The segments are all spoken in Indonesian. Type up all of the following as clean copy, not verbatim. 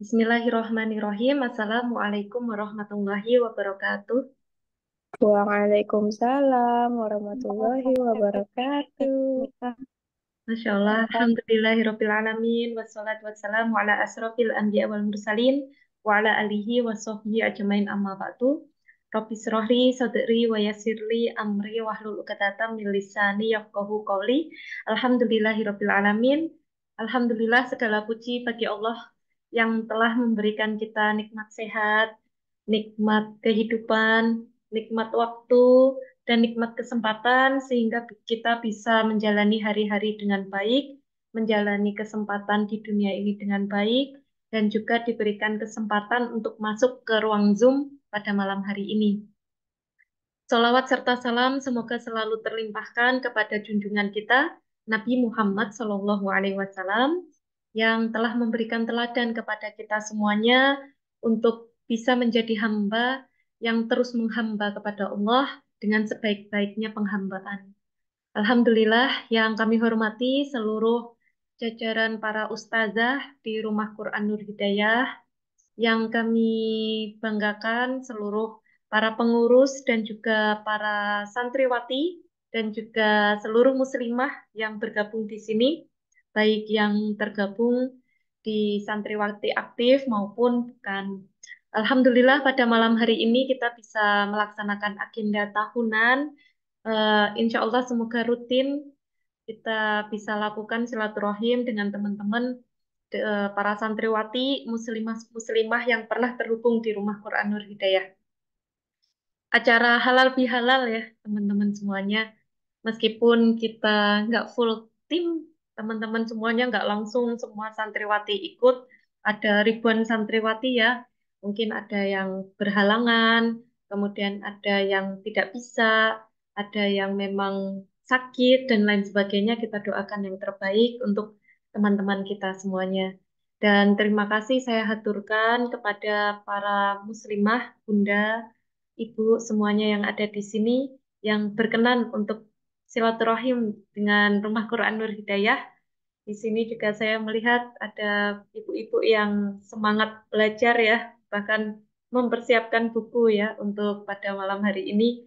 Bismillahirrahmanirrahim. Assalamualaikum warahmatullahi wabarakatuh. Waalaikumsalam warahmatullahi wabarakatuh. Masya Allah. Alhamdulillahirrabbilalamin. Wassalatu wassalamu ala asrafil anbiya wal mursalin. Wa ala alihi wa sahbihi ajmain amma ba'du. Rabbi srahli sadri wa yassirli amri wahlul uqdatam min lisani yafqahu qawli. Alhamdulillahirrabbilalamin. Alhamdulillah segala puji bagi Allah yang telah memberikan kita nikmat sehat, nikmat kehidupan, nikmat waktu, dan nikmat kesempatan sehingga kita bisa menjalani hari-hari dengan baik, menjalani kesempatan di dunia ini dengan baik, dan juga diberikan kesempatan untuk masuk ke ruang Zoom pada malam hari ini. Salawat serta salam semoga selalu terlimpahkan kepada junjungan kita, Nabi Muhammad SAW, yang telah memberikan teladan kepada kita semuanya untuk bisa menjadi hamba yang terus menghamba kepada Allah dengan sebaik-baiknya penghambaan. Alhamdulillah yang kami hormati seluruh jajaran para ustazah di Rumah Quran Nur Hidayah, yang kami banggakan seluruh para pengurus dan juga para santriwati dan juga seluruh muslimah yang bergabung di sini, baik yang tergabung di santriwati aktif maupun bukan. Alhamdulillah pada malam hari ini kita bisa melaksanakan agenda tahunan. Insya Allah semoga rutin kita bisa lakukan silaturahim dengan teman-teman para santriwati muslimah-muslimah yang pernah terhubung di Rumah Quran Nur Hidayah. Acara halal bihalal ya teman-teman semuanya. Meskipun kita nggak full tim, teman-teman semuanya nggak langsung semua santriwati ikut. Ada ribuan santriwati ya. Mungkin ada yang berhalangan, kemudian ada yang tidak bisa, ada yang memang sakit dan lain sebagainya. Kita doakan yang terbaik untuk teman-teman kita semuanya. Dan terima kasih saya haturkan kepada para muslimah, bunda, ibu semuanya yang ada di sini yang berkenan untuk silaturahim dengan Rumah Quran Nur Hidayah. Di sini juga saya melihat ada ibu-ibu yang semangat belajar ya, bahkan mempersiapkan buku ya untuk pada malam hari ini.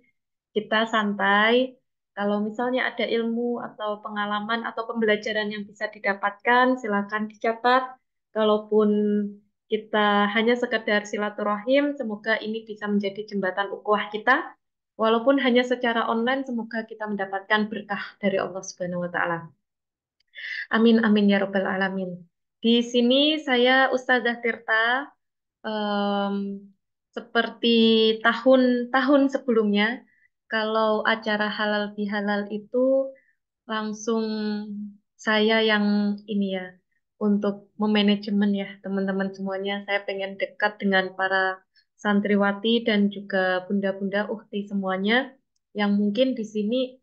Kita santai. Kalau misalnya ada ilmu atau pengalaman atau pembelajaran yang bisa didapatkan, silakan dicatat. Kalaupun kita hanya sekedar silaturahim, semoga ini bisa menjadi jembatan ukhuwah kita. Walaupun hanya secara online, semoga kita mendapatkan berkah dari Allah Subhanahu wa Ta'ala. Amin, amin ya Rabbal Alamin. Di sini saya Ustazah Tirta, em, seperti tahun-tahun sebelumnya, kalau acara halal bihalal itu langsung saya yang ini ya, untuk memanajemen ya teman-teman semuanya. Saya pengen dekat dengan para santriwati dan juga bunda-bunda ukti semuanya, yang mungkin di sini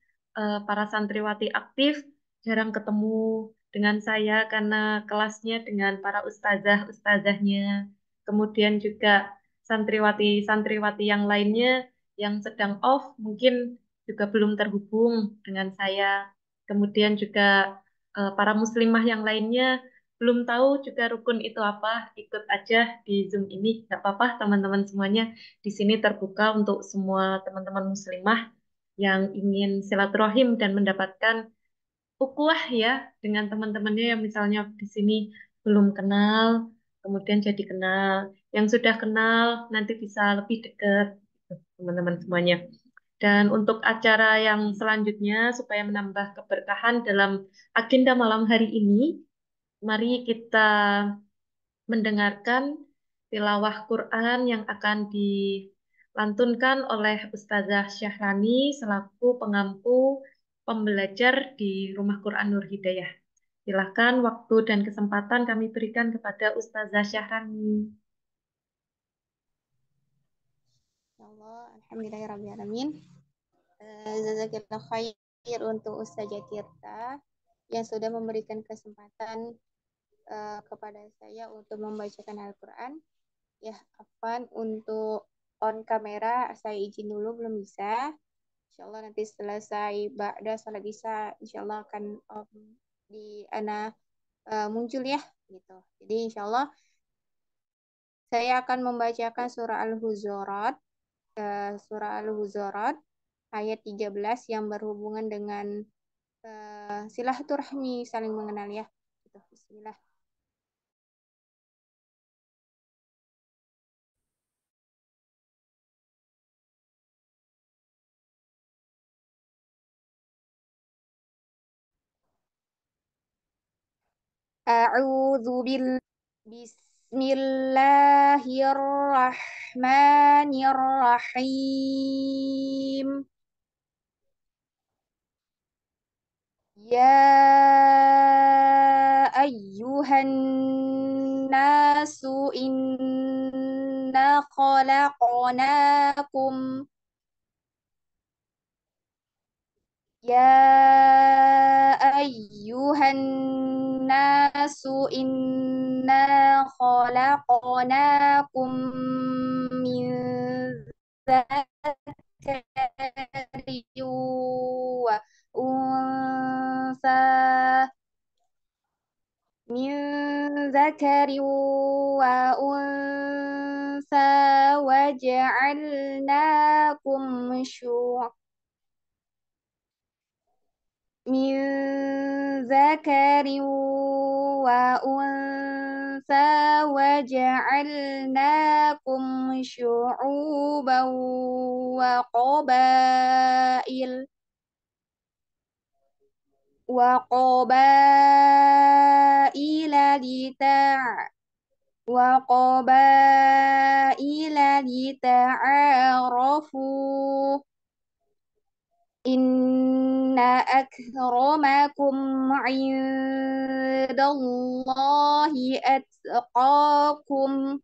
para santriwati aktif jarang ketemu dengan saya karena kelasnya dengan para ustazah-ustazahnya. Kemudian juga santriwati-santriwati yang lainnya yang sedang off mungkin juga belum terhubung dengan saya. Kemudian juga para muslimah yang lainnya belum tahu juga rukun itu apa. Ikut aja di Zoom ini, nggak apa-apa teman-teman semuanya. Di sini terbuka untuk semua teman-teman muslimah yang ingin silaturahim dan mendapatkan ukhuwah ya dengan teman-temannya yang misalnya di sini belum kenal, kemudian jadi kenal. Yang sudah kenal nanti bisa lebih dekat gitu, teman-teman semuanya. Dan untuk acara yang selanjutnya supaya menambah keberkahan dalam agenda malam hari ini, mari kita mendengarkan tilawah Quran yang akan dilantunkan oleh Ustazah Syahrani selaku pengampu pembelajar di Rumah Quran Nur Hidayah. Silakan waktu dan kesempatan kami berikan kepada Ustazah Syahrani. Ya Allah, alhamdulillahirrahmanirrahim. Jazakillah khair untuk Ustazah Tirta yang sudah memberikan kesempatan kepada saya untuk membacakan Al-Quran. Ya, Afan untuk on kamera saya izin dulu belum bisa. Insya Allah nanti setelah saya ba'da salat bisa, insya Allah akan di ana muncul ya gitu. Jadi insya Allah Saya akan membacakan surah Al-Hujurat, surah Al-Hujurat ayat 13 yang berhubungan dengan silaturahmi, saling mengenal ya. Gitu. Bismillah. A'udzu bil Bismillahirrahmanirrahim. Ya ayyuhan nasu inna khalaqnakum Ya ayyuhan nasu inna khalaqnakum min dzakarin wa unsa min dzakarin wa unsa waja'alnakum min zakarin wa unsa wa ja'alnakum syu'uban wa qabaila lita'arafu Inna akramakum indallahi atqakum.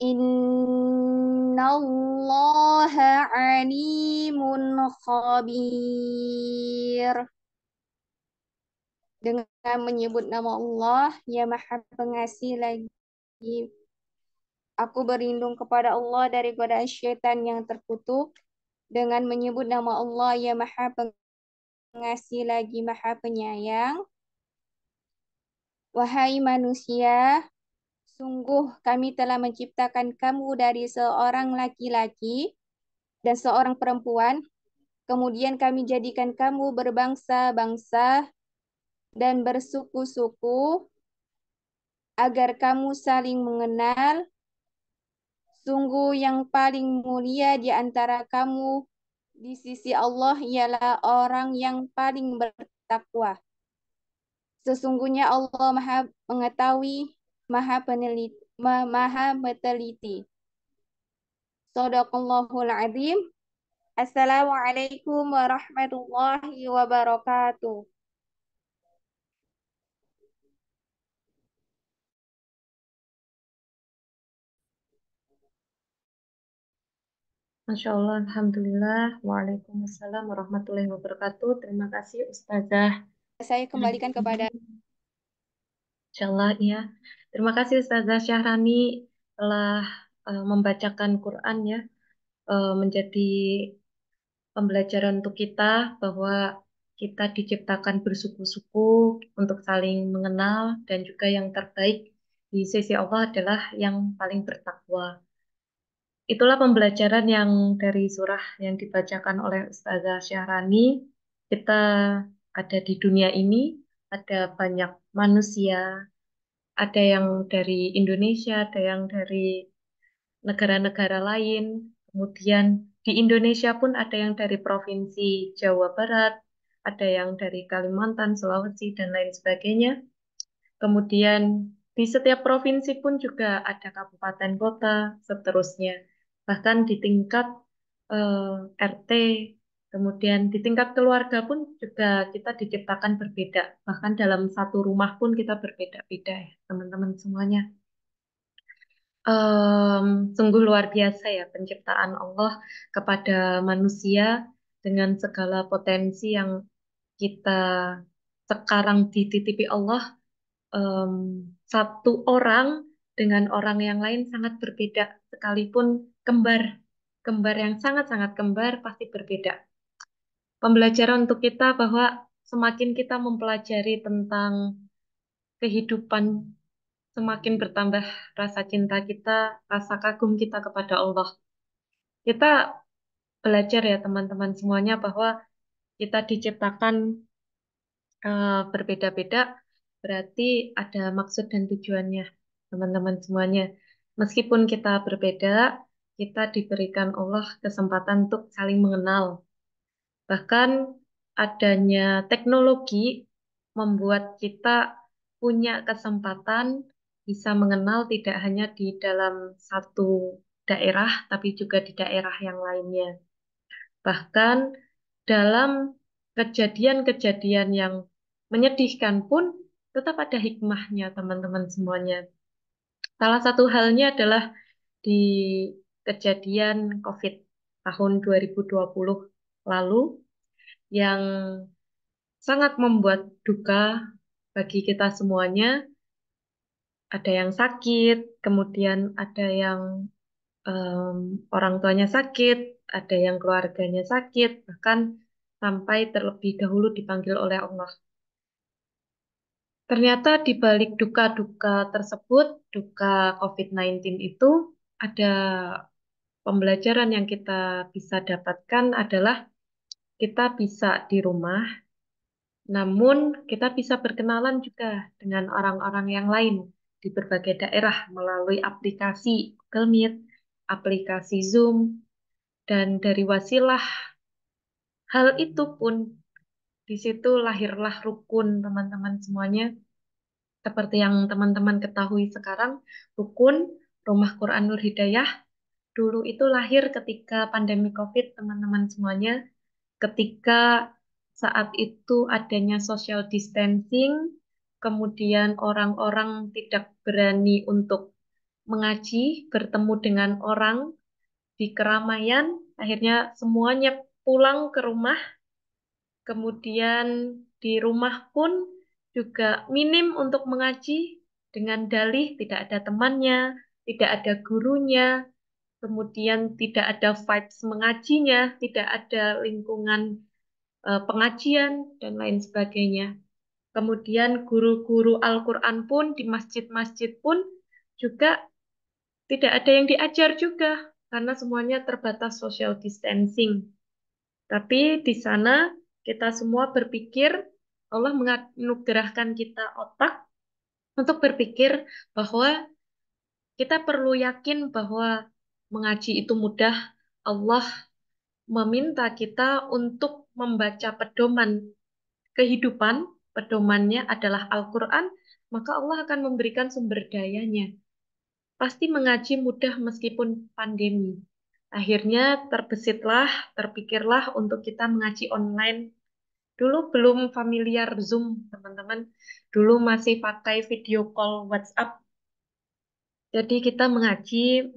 Innallaha alimun khabir. Dengan menyebut nama Allah yang Maha Pengasih lagi. Aku berlindung kepada Allah dari godaan syaitan yang terkutuk. Dengan menyebut nama Allah yang Maha Pengasih lagi Maha Penyayang. Wahai manusia, sungguh kami telah menciptakan kamu dari seorang laki-laki dan seorang perempuan. Kemudian kami jadikan kamu berbangsa-bangsa dan bersuku-suku agar kamu saling mengenal. Sungguh yang paling mulia di antara kamu di sisi Allah ialah orang yang paling bertakwa. Sesungguhnya Allah Maha mengetahui, Maha meneliti. Shadaqallahul Azim. Assalamualaikum warahmatullahi wabarakatuh. Masya Allah, Alhamdulillah. Waalaikumsalam warahmatullahi wabarakatuh. Terima kasih Ustazah. Saya kembalikan kepada Insya Allah, ya. Terima kasih Ustazah Syahrani telah membacakan Quran ya, menjadi pembelajaran untuk kita bahwa kita diciptakan bersuku-suku untuk saling mengenal dan juga yang terbaik di sisi Allah adalah yang paling bertakwa. Itulah pembelajaran yang dari surah yang dibacakan oleh Ustazah Syahrani. Kita ada di dunia ini, ada banyak manusia, ada yang dari Indonesia, ada yang dari negara-negara lain. Kemudian di Indonesia pun ada yang dari Provinsi Jawa Barat, ada yang dari Kalimantan, Sulawesi, dan lain sebagainya. Kemudian di setiap provinsi pun juga ada kabupaten kota, seterusnya. Bahkan di tingkat RT, kemudian di tingkat keluarga pun juga kita diciptakan berbeda. Bahkan dalam satu rumah pun kita berbeda-beda ya, teman-teman semuanya. Em, Sungguh luar biasa ya penciptaan Allah kepada manusia dengan segala potensi yang kita sekarang dititipi Allah. em, Satu orang dengan orang yang lain sangat berbeda, sekalipun kembar, kembar yang sangat-sangat kembar pasti berbeda. Pembelajaran untuk kita bahwa semakin kita mempelajari tentang kehidupan semakin bertambah rasa cinta kita, rasa kagum kita kepada Allah. Kita belajar ya teman-teman semuanya bahwa kita diciptakan berbeda-beda, berarti ada maksud dan tujuannya, teman-teman semuanya. Meskipun kita berbeda, kita diberikan Allah kesempatan untuk saling mengenal. Bahkan adanya teknologi membuat kita punya kesempatan bisa mengenal tidak hanya di dalam satu daerah, tapi juga di daerah yang lainnya. Bahkan dalam kejadian-kejadian yang menyedihkan pun tetap ada hikmahnya, teman-teman semuanya. Salah satu halnya adalah di kejadian COVID tahun 2020 lalu yang sangat membuat duka bagi kita semuanya. Ada yang sakit, kemudian ada yang orang tuanya sakit, ada yang keluarganya sakit, bahkan sampai terlebih dahulu dipanggil oleh Allah. Ternyata di balik duka-duka tersebut, duka COVID-19 itu, ada pembelajaran yang kita bisa dapatkan adalah kita bisa di rumah, namun kita bisa berkenalan juga dengan orang-orang yang lain di berbagai daerah melalui aplikasi Google Meet, aplikasi Zoom, dan dari wasilah hal itu pun di situ lahirlah rukun teman-teman semuanya. Seperti yang teman-teman ketahui sekarang, rukun Rumah Quran Nur Hidayah dulu itu lahir ketika pandemi COVID, teman-teman semuanya. Ketika saat itu adanya social distancing, kemudian orang-orang tidak berani untuk mengaji, bertemu dengan orang di keramaian, akhirnya semuanya pulang ke rumah. Kemudian di rumah pun juga minim untuk mengaji dengan dalih tidak ada temannya, tidak ada gurunya, kemudian tidak ada vibes mengajinya, tidak ada lingkungan pengajian dan lain sebagainya. Kemudian guru-guru Al-Quran pun di masjid-masjid pun juga tidak ada yang diajar juga karena semuanya terbatas social distancing. Tapi di sana kita semua berpikir, Allah menganugerahkan kita otak untuk berpikir bahwa kita perlu yakin bahwa mengaji itu mudah. Allah meminta kita untuk membaca pedoman kehidupan, pedomannya adalah Al-Quran, maka Allah akan memberikan sumber dayanya. Pasti mengaji mudah meskipun pandemi. Akhirnya terbesitlah, terpikirlah untuk kita mengaji online. Dulu belum familiar Zoom, teman-teman. Dulu masih pakai video call WhatsApp. Jadi kita mengaji,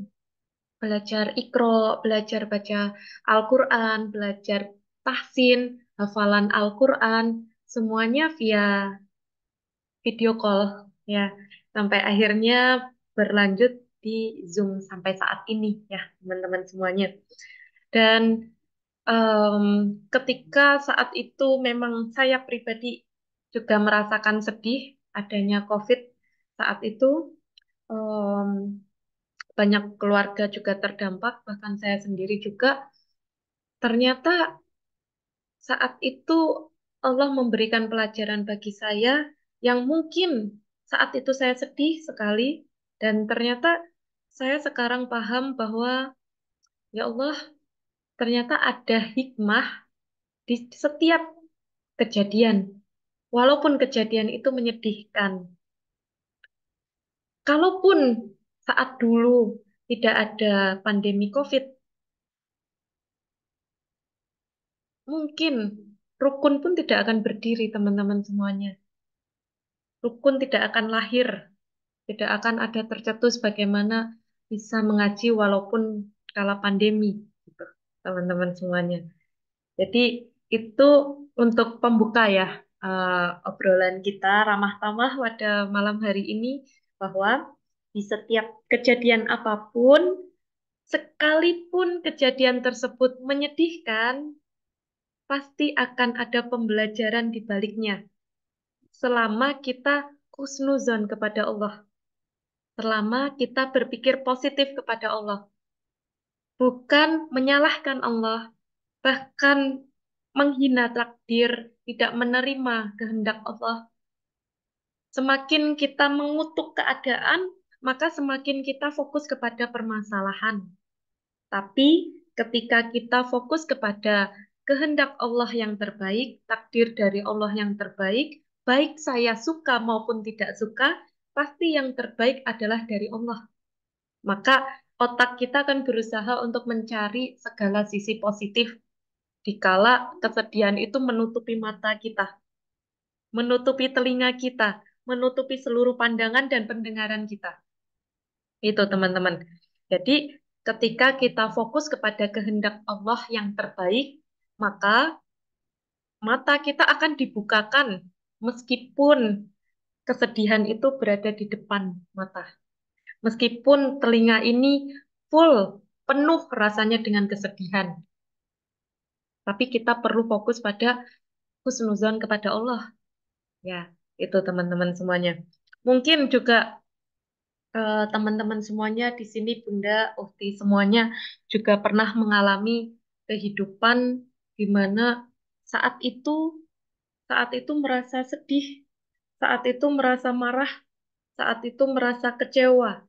belajar Iqra, belajar baca Al-Quran, belajar tahsin, hafalan Al-Quran, semuanya via video call ya. Sampai akhirnya berlanjut di Zoom sampai saat ini ya, teman-teman semuanya. Dan em, ketika saat itu memang saya pribadi juga merasakan sedih adanya COVID saat itu. em, Banyak keluarga juga terdampak, bahkan saya sendiri juga. Ternyata saat itu Allah memberikan pelajaran bagi saya yang mungkin saat itu saya sedih sekali, dan ternyata saya sekarang paham bahwa ya Allah, ternyata ada hikmah di setiap kejadian. Walaupun kejadian itu menyedihkan. Kalaupun saat dulu tidak ada pandemi COVID, mungkin rukun pun tidak akan berdiri, teman-teman semuanya. Rukun tidak akan lahir, tidak akan ada tercetus bagaimana bisa mengaji walaupun kala pandemi, gitu, teman-teman semuanya. Jadi itu untuk pembuka ya, obrolan kita ramah tamah pada malam hari ini bahwa di setiap kejadian apapun, sekalipun kejadian tersebut menyedihkan, pasti akan ada pembelajaran di baliknya selama kita husnuzon kepada Allah. selama kita berpikir positif kepada Allah, bukan menyalahkan Allah, bahkan menghina takdir, tidak menerima kehendak Allah. Semakin kita mengutuk keadaan, maka semakin kita fokus kepada permasalahan. Tapi ketika kita fokus kepada kehendak Allah yang terbaik, takdir dari Allah yang terbaik, baik saya suka maupun tidak suka, pasti yang terbaik adalah dari Allah. Maka otak kita akan berusaha untuk mencari segala sisi positif dikala kesedihan itu menutupi mata kita, menutupi telinga kita, menutupi seluruh pandangan dan pendengaran kita. Itu teman-teman. Jadi ketika kita fokus kepada kehendak Allah yang terbaik, maka mata kita akan dibukakan meskipun kesedihan itu berada di depan mata. Meskipun telinga ini full, penuh rasanya dengan kesedihan. Tapi kita perlu fokus pada husnuzon kepada Allah. Ya, itu teman-teman semuanya. Mungkin juga teman-teman semuanya di sini, Bunda, Ukti, semuanya juga pernah mengalami kehidupan di mana saat itu, saat itu merasa sedih, saat itu merasa marah, saat itu merasa kecewa.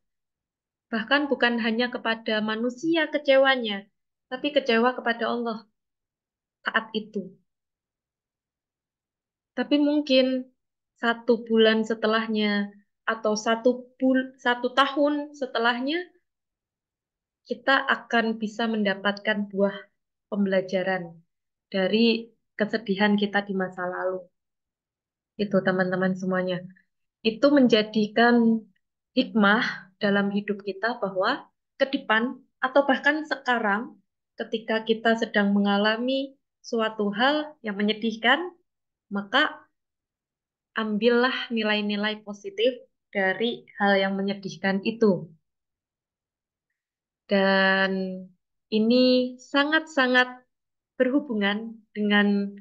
Bahkan bukan hanya kepada manusia kecewanya, tapi kecewa kepada Allah saat itu. Tapi mungkin 1 bulan setelahnya atau 1 tahun setelahnya kita akan bisa mendapatkan buah pembelajaran dari kesedihan kita di masa lalu. Itu teman-teman semuanya. Itu menjadikan hikmah dalam hidup kita bahwa ke depan atau bahkan sekarang ketika kita sedang mengalami suatu hal yang menyedihkan, maka ambillah nilai-nilai positif dari hal yang menyedihkan itu. Dan ini sangat-sangat berhubungan dengan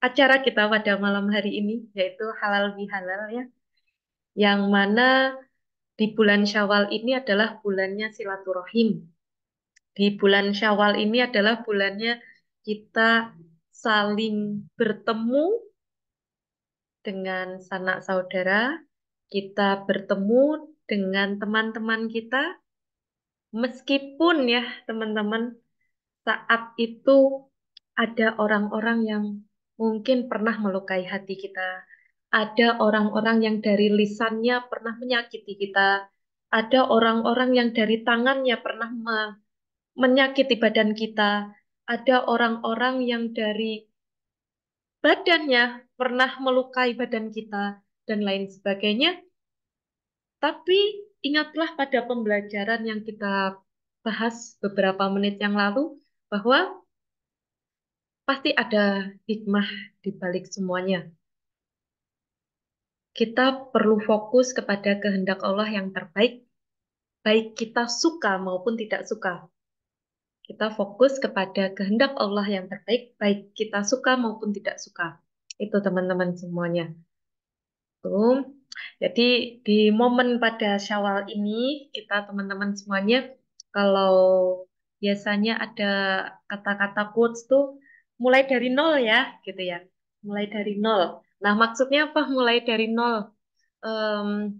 acara kita pada malam hari ini, yaitu halal bihalal ya, yang mana di bulan Syawal ini adalah bulannya silaturahim. Di bulan Syawal ini adalah bulannya kita saling bertemu dengan sanak saudara, kita bertemu dengan teman-teman kita, meskipun ya teman-teman, saat itu ada orang-orang yang mungkin pernah melukai hati kita. Ada orang-orang yang dari lisannya pernah menyakiti kita. Ada orang-orang yang dari tangannya pernah menyakiti badan kita. Ada orang-orang yang dari badannya pernah melukai badan kita dan lain sebagainya. Tapi ingatlah pada pembelajaran yang kita bahas beberapa menit yang lalu bahwa pasti ada hikmah di balik semuanya. Kita perlu fokus kepada kehendak Allah yang terbaik, baik kita suka maupun tidak suka. Kita fokus kepada kehendak Allah yang terbaik, baik kita suka maupun tidak suka. Itu teman-teman semuanya. Tuh. Jadi di momen pada Syawal ini, kita teman-teman semuanya, kalau biasanya ada kata-kata quotes tuh, mulai dari nol ya, gitu ya. Mulai dari nol. Nah, maksudnya apa mulai dari nol? Em,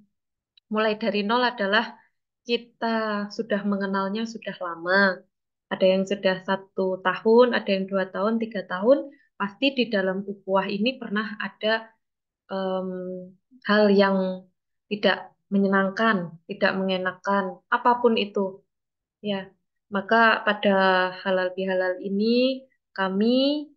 Mulai dari nol adalah kita sudah mengenalnya sudah lama. Ada yang sudah 1 tahun, ada yang 2 tahun, 3 tahun. Pasti di dalam ukhuwah ini pernah ada em, hal yang tidak menyenangkan, tidak mengenakan, apapun itu. Ya, maka pada halal bihalal ini kami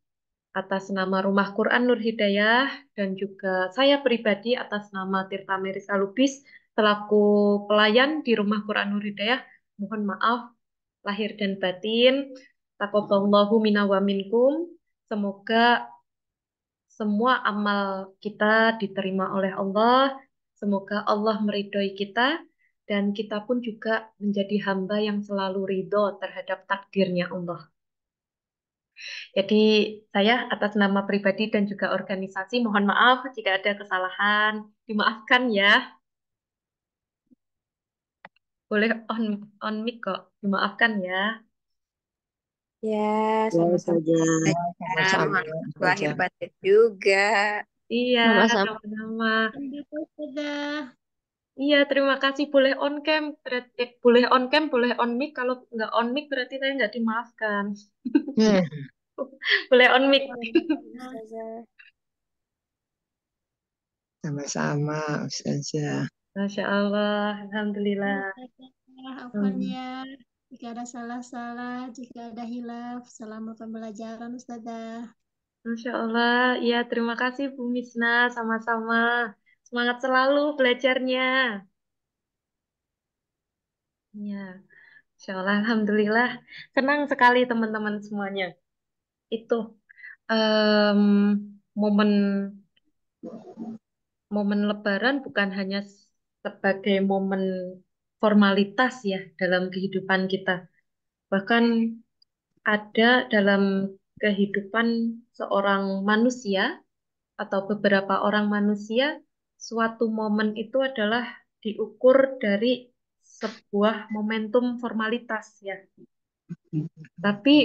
atas nama Rumah Quran Nur Hidayah dan juga saya pribadi atas nama Tirta Merisa Lubis selaku pelayan di Rumah Quran Nur Hidayah, mohon maaf lahir dan batin. Taqabbalallahu minna wa minkum. Semoga semua amal kita diterima oleh Allah. Semoga Allah meridhoi kita dan kita pun juga menjadi hamba yang selalu ridho terhadap takdirnya Allah. Jadi saya atas nama pribadi dan juga organisasi mohon maaf jika ada kesalahan. Dimaafkan ya. Boleh on mic kok. Dimaafkan ya. Ya, Ya sama-sama saja, saja. sama-sama Mohon maaf lahir saja. batin juga. Iya, Sama-sama. sama-sama. Gitu sudah. Iya, terima kasih. Boleh on cam, boleh on cam, boleh on mic. Kalau nggak on mic berarti saya nggak dimaafkan. Hmm, Boleh on mic. Ustazah. sama-sama, Ustazah. Masya Allah, Alhamdulillah. Afwan Hmm. ya, jika ada salah-salah, jika ada hilaf, selama pembelajaran Ustazah. Masya Allah, ya terima kasih Bu Misna, sama-sama. Semangat selalu belajarnya. Ya, Masya Allah, Alhamdulillah. Senang sekali teman-teman semuanya. Itu em, momen momen Lebaran bukan hanya sebagai momen formalitas ya dalam kehidupan kita. Bahkan ada dalam kehidupan seorang manusia atau beberapa orang manusia, suatu momen itu adalah diukur dari sebuah momentum formalitas ya. Tapi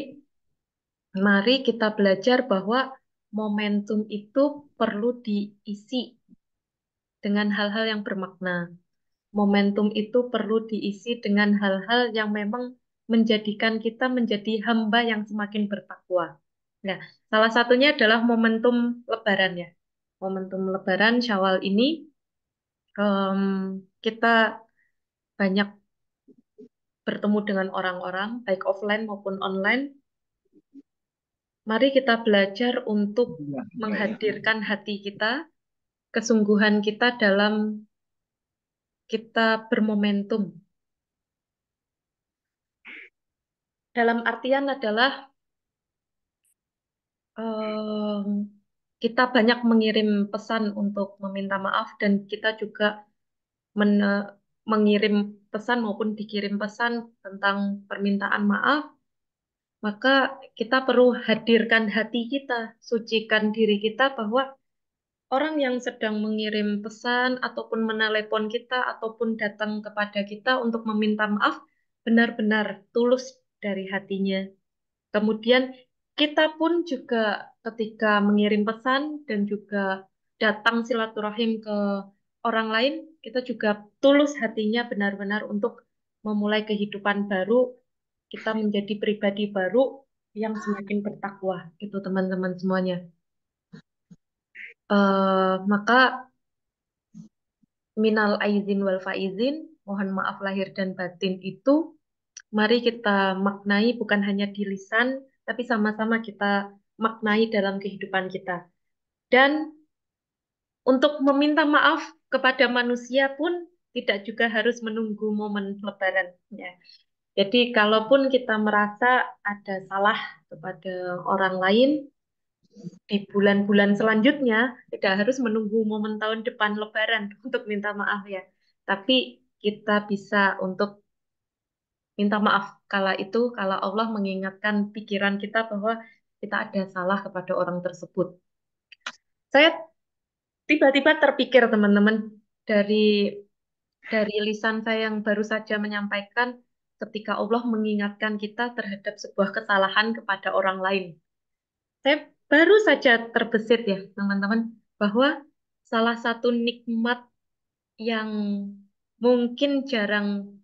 mari kita belajar bahwa momentum itu perlu diisi dengan hal-hal yang bermakna. Momentum itu perlu diisi dengan hal-hal yang memang menjadikan kita menjadi hamba yang semakin bertakwa. Nah, salah satunya adalah momentum Lebaran ya. Momentum Lebaran Syawal ini kita banyak bertemu dengan orang-orang, baik offline maupun online. Mari kita belajar untuk menghadirkan hati kita, kesungguhan kita dalam kita bermomentum. Dalam artian adalah em, kita banyak mengirim pesan untuk meminta maaf dan kita juga mengirim pesan maupun dikirim pesan tentang permintaan maaf, maka kita perlu hadirkan hati kita, sucikan diri kita bahwa orang yang sedang mengirim pesan ataupun menelepon kita ataupun datang kepada kita untuk meminta maaf benar-benar tulus dari hatinya. Kemudian kita pun juga ketika mengirim pesan dan juga datang silaturahim ke orang lain, kita juga tulus hatinya benar-benar untuk memulai kehidupan baru, kita menjadi pribadi baru yang semakin bertakwa, itu teman-teman semuanya. Maka minal aizin wal faizin, mohon maaf lahir dan batin itu, mari kita maknai bukan hanya di lisan, tapi sama-sama kita maknai dalam kehidupan kita. Dan untuk meminta maaf kepada manusia pun tidak juga harus menunggu momen Lebaran. Ya. Jadi kalaupun kita merasa ada salah kepada orang lain di bulan-bulan selanjutnya, tidak harus menunggu momen tahun depan Lebaran untuk minta maaf ya. Tapi kita bisa untuk minta maaf kala itu, kalau Allah mengingatkan pikiran kita bahwa kita ada salah kepada orang tersebut. Saya tiba-tiba terpikir teman-teman dari lisan saya yang baru saja menyampaikan ketika Allah mengingatkan kita terhadap sebuah kesalahan kepada orang lain. Saya baru saja terbesit ya teman-teman bahwa salah satu nikmat yang mungkin jarang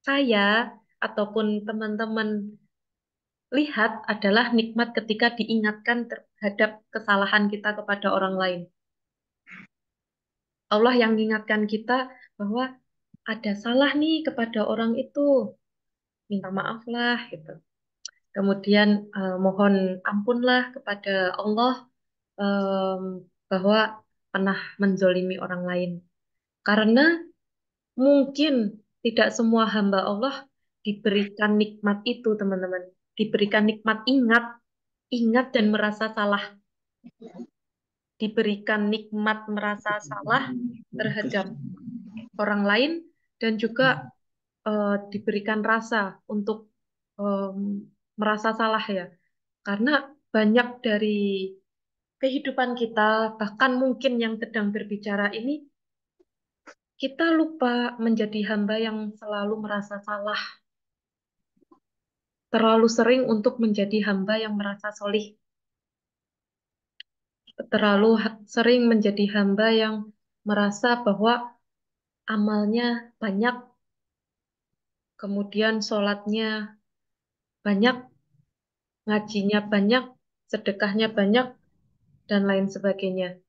saya ataupun teman-teman lihat adalah nikmat ketika diingatkan terhadap kesalahan kita kepada orang lain. Allah yang mengingatkan kita bahwa ada salah nih kepada orang itu, minta maaf lah gitu. Kemudian mohon ampunlah kepada Allah em, bahwa pernah menzolimi orang lain. Karena mungkin tidak semua hamba Allah diberikan nikmat itu, teman-teman. Diberikan nikmat ingat, ingat dan merasa salah. Diberikan nikmat merasa salah terhadap orang lain dan juga diberikan rasa untuk em, merasa salah ya. Karena banyak dari kehidupan kita, bahkan mungkin yang sedang berbicara ini, kita lupa menjadi hamba yang selalu merasa salah. Terlalu sering untuk menjadi hamba yang merasa solih. Terlalu sering menjadi hamba yang merasa bahwa amalnya banyak, kemudian sholatnya banyak, ngajinya banyak, sedekahnya banyak, dan lain sebagainya.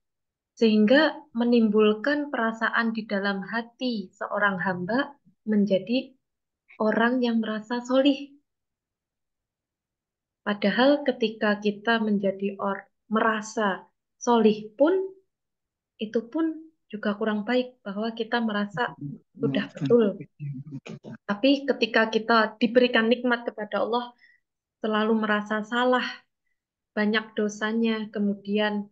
Sehingga menimbulkan perasaan di dalam hati seorang hamba menjadi orang yang merasa solih. Padahal ketika kita menjadi merasa solih pun, itu pun juga kurang baik bahwa kita merasa sudah Maafkan betul. kita. Tapi ketika kita diberikan nikmat kepada Allah, selalu merasa salah, banyak dosanya, kemudian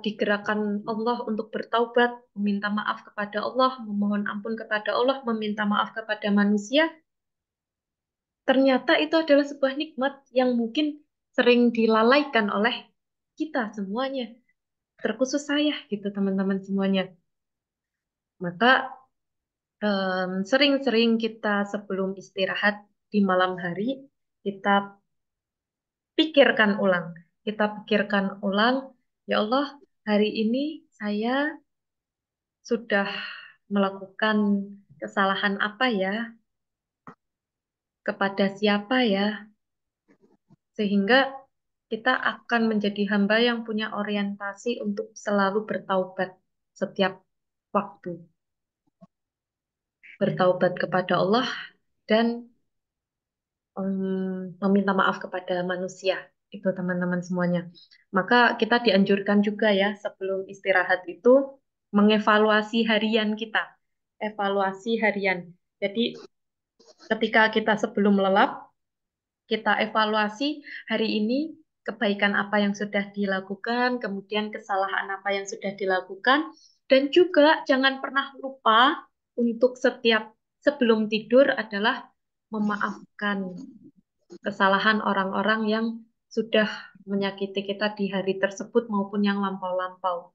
digerakkan Allah untuk bertaubat, meminta maaf kepada Allah, memohon ampun kepada Allah, meminta maaf kepada manusia, ternyata itu adalah sebuah nikmat yang mungkin sering dilalaikan oleh kita semuanya, terkhusus saya gitu teman-teman semuanya. Maka sering-sering kita sebelum istirahat di malam hari, kita pikirkan ulang. Kita pikirkan ulang, ya Allah, hari ini saya sudah melakukan kesalahan apa ya, kepada siapa ya, sehingga kita akan menjadi hamba yang punya orientasi untuk selalu bertaubat setiap waktu. Bertaubat kepada Allah dan meminta maaf kepada manusia. Itu teman-teman semuanya. Maka kita dianjurkan juga ya sebelum istirahat itu mengevaluasi harian kita. Evaluasi harian. Jadi ketika kita sebelum lelap, kita evaluasi hari ini kebaikan apa yang sudah dilakukan, kemudian kesalahan apa yang sudah dilakukan, dan juga jangan pernah lupa untuk setiap sebelum tidur adalah memaafkan kesalahan orang-orang yang sudah menyakiti kita di hari tersebut maupun yang lampau-lampau.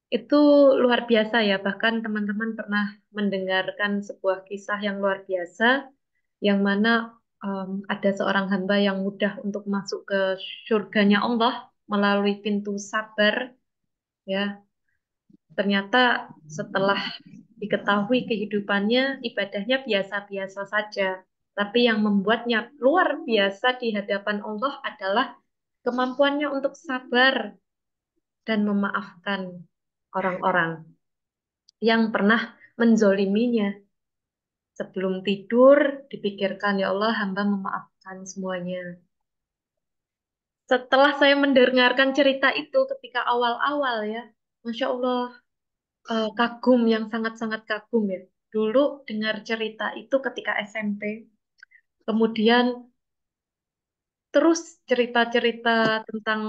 Itu luar biasa ya, bahkan teman-teman pernah mendengarkan sebuah kisah yang luar biasa, yang mana ada seorang hamba yang mudah untuk masuk ke surganya Allah melalui pintu sabar, ya. Ternyata setelah diketahui kehidupannya, ibadahnya biasa-biasa saja. Tapi yang membuatnya luar biasa di hadapan Allah adalah kemampuannya untuk sabar dan memaafkan orang-orang yang pernah menzoliminya. Sebelum tidur, dipikirkan, ya Allah, hamba memaafkan semuanya. Setelah saya mendengarkan cerita itu ketika awal-awal ya, Masya Allah, kagum yang sangat-sangat kagum ya. Dulu dengar cerita itu ketika SMP, kemudian terus cerita-cerita tentang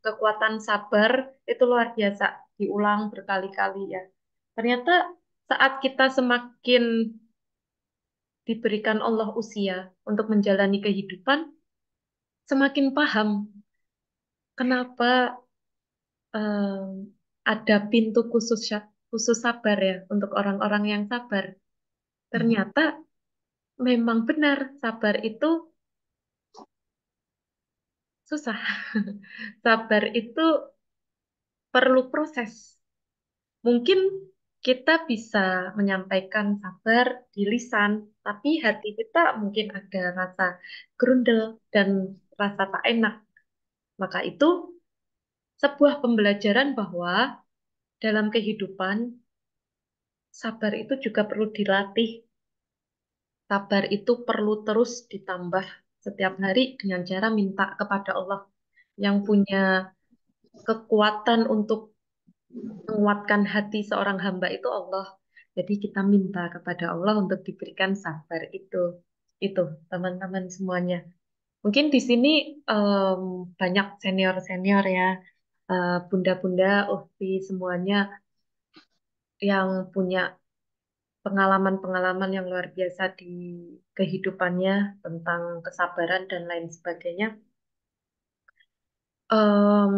kekuatan sabar itu luar biasa, diulang berkali-kali ya. Ternyata saat kita semakin diberikan Allah usia untuk menjalani kehidupan, semakin paham kenapa em, ada pintu khusus sabar ya untuk orang-orang yang sabar. Ternyata memang benar sabar itu susah. Sabar itu perlu proses. Mungkin kita bisa menyampaikan sabar di lisan, tapi hati kita mungkin ada rasa gerundel dan rasa tak enak. Maka itu sebuah pembelajaran bahwa dalam kehidupan sabar itu juga perlu dilatih. Sabar itu perlu terus ditambah setiap hari dengan cara minta kepada Allah yang punya kekuatan untuk menguatkan hati seorang hamba itu Allah. Jadi kita minta kepada Allah untuk diberikan sabar itu. Itu teman-teman semuanya. Mungkin di sini em, banyak senior-senior ya, bunda-bunda, uhti semuanya yang punya pengalaman-pengalaman yang luar biasa di kehidupannya tentang kesabaran dan lain sebagainya. Em,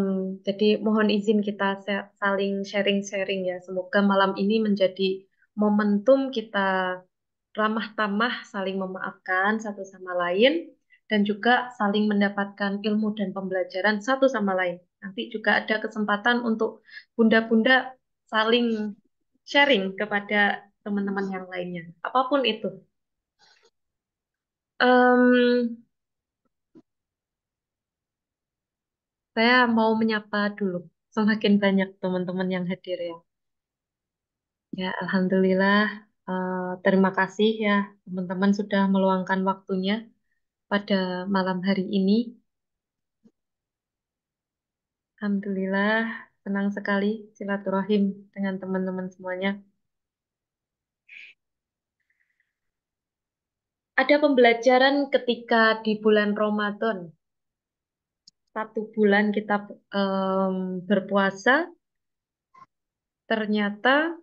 jadi mohon izin kita saling sharing-sharing ya. Semoga malam ini menjadi momentum kita ramah tamah, saling memaafkan satu sama lain, dan juga saling mendapatkan ilmu dan pembelajaran satu sama lain. Nanti juga ada kesempatan untuk bunda-bunda saling sharing kepada teman-teman yang lainnya, apapun itu. Em, saya mau menyapa dulu semakin banyak teman-teman yang hadir ya. Ya, Alhamdulillah. Terima kasih ya teman-teman sudah meluangkan waktunya pada malam hari ini. Alhamdulillah, senang sekali silaturahim dengan teman-teman semuanya. Ada pembelajaran ketika di bulan Ramadan. 1 bulan kita berpuasa, ternyata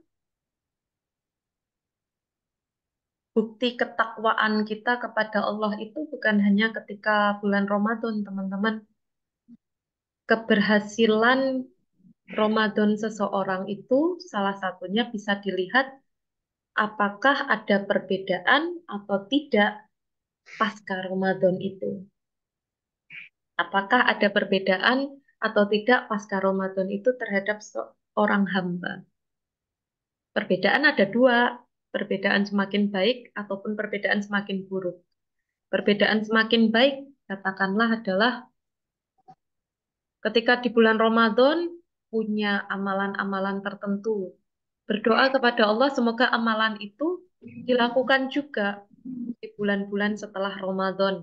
bukti ketakwaan kita kepada Allah itu bukan hanya ketika bulan Ramadan, teman-teman. Keberhasilan Ramadan seseorang itu salah satunya bisa dilihat apakah ada perbedaan atau tidak pasca Ramadan itu. Apakah ada perbedaan atau tidak pasca Ramadan itu terhadap seorang hamba? Perbedaan ada dua, perbedaan semakin baik ataupun perbedaan semakin buruk. Perbedaan semakin baik, katakanlah adalah ketika di bulan Ramadan punya amalan-amalan tertentu. Berdoa kepada Allah semoga amalan itu dilakukan juga di bulan-bulan setelah Ramadan.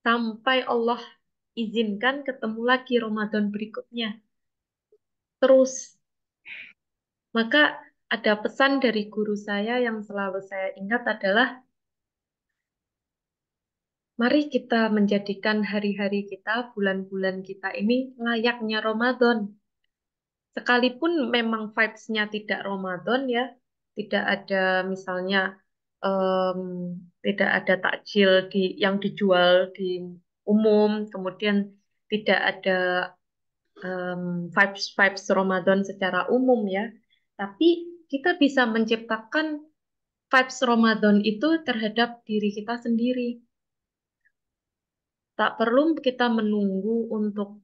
Sampai Allah izinkan ketemu lagi Ramadan berikutnya. Terus, maka ada pesan dari guru saya yang selalu saya ingat adalah mari kita menjadikan hari-hari kita, bulan-bulan kita ini layaknya Ramadan. Sekalipun memang vibes-nya tidak Ramadan ya, tidak ada misalnya em, tidak ada takjil yang dijual di umum, kemudian tidak ada vibes-vibes Ramadan secara umum ya. Tapi kita bisa menciptakan vibes Ramadan itu terhadap diri kita sendiri. Tak perlu kita menunggu untuk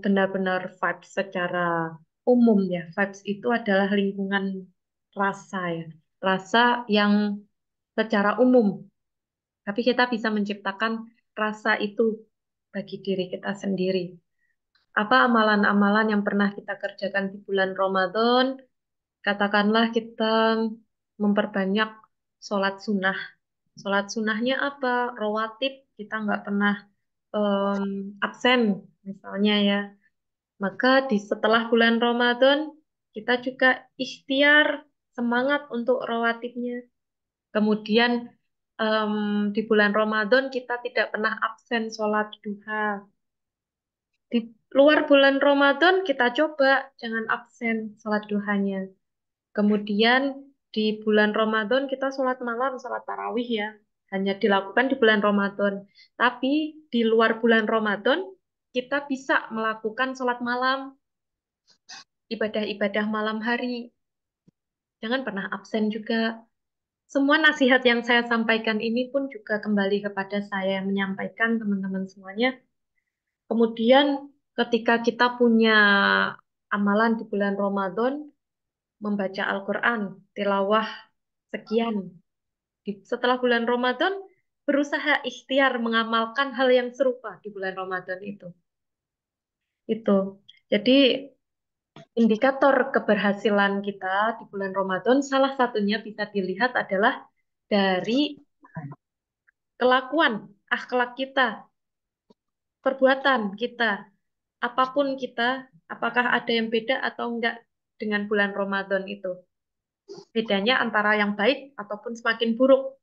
benar-benar vibes secara umum ya. Vibes itu adalah lingkungan rasa ya. Rasa yang secara umum. Tapi kita bisa menciptakan rasa itu bagi diri kita sendiri. Apa amalan-amalan yang pernah kita kerjakan di bulan Ramadan? Katakanlah kita memperbanyak sholat sunnah. Sholat sunnahnya apa? Rawatib kita nggak pernah em, absen misalnya ya. Maka setelah bulan Ramadan kita juga ikhtiar semangat untuk rawatibnya. Kemudian em, di bulan Ramadan kita tidak pernah absen sholat duha. Di luar bulan Ramadan kita coba jangan absen sholat duhanya. Kemudian di bulan Ramadan kita sholat malam, sholat tarawih ya. Hanya dilakukan di bulan Ramadan. Tapi di luar bulan Ramadan kita bisa melakukan sholat malam, ibadah-ibadah malam hari. Jangan pernah absen juga. Semua nasihat yang saya sampaikan ini pun juga kembali kepada saya yang menyampaikan teman-teman semuanya. Kemudian ketika kita punya amalan di bulan Ramadan, membaca Al-Quran, tilawah sekian. Setelah bulan Ramadan, berusaha ikhtiar mengamalkan hal yang serupa di bulan Ramadan itu. Itu. Jadi indikator keberhasilan kita di bulan Ramadan salah satunya bisa dilihat adalah dari kelakuan, akhlak kita, perbuatan kita, apapun kita, apakah ada yang beda atau enggak dengan bulan Ramadan itu. Bedanya antara yang baik ataupun semakin buruk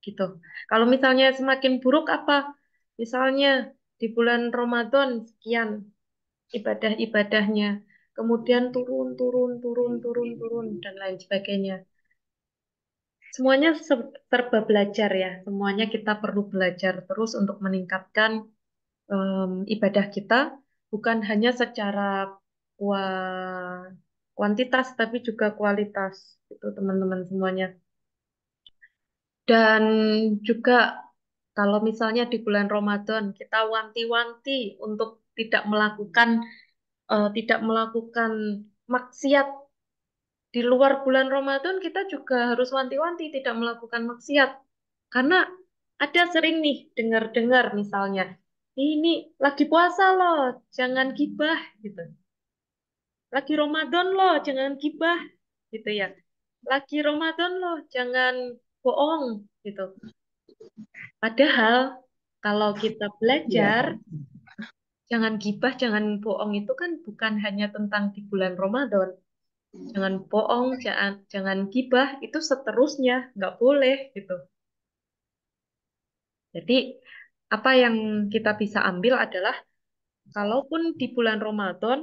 gitu. Kalau misalnya semakin buruk apa? Misalnya di bulan Ramadan sekian ibadah-ibadahnya, kemudian turun, turun, turun, turun, turun, dan lain sebagainya. Semuanya serba belajar ya. Semuanya kita perlu belajar terus untuk meningkatkan ibadah kita. bukan hanya secara kuantitas, tapi juga kualitas, itu teman-teman semuanya. Dan juga kalau misalnya di bulan Ramadan kita wanti-wanti untuk tidak melakukan maksiat. Di luar bulan Ramadan kita juga harus wanti-wanti tidak melakukan maksiat. Karena ada sering nih dengar-dengar misalnya, ini lagi puasa loh, jangan gibah gitu. Lagi Ramadan loh, jangan gibah gitu ya. Lagi Ramadan loh, jangan bohong gitu. Padahal kalau kita Ya, belajar, jangan gibah, jangan bohong itu kan bukan hanya tentang di bulan Ramadan. Jangan bohong, jangan gibah, itu seterusnya, nggak boleh gitu. Jadi apa yang kita bisa ambil adalah kalaupun di bulan Ramadan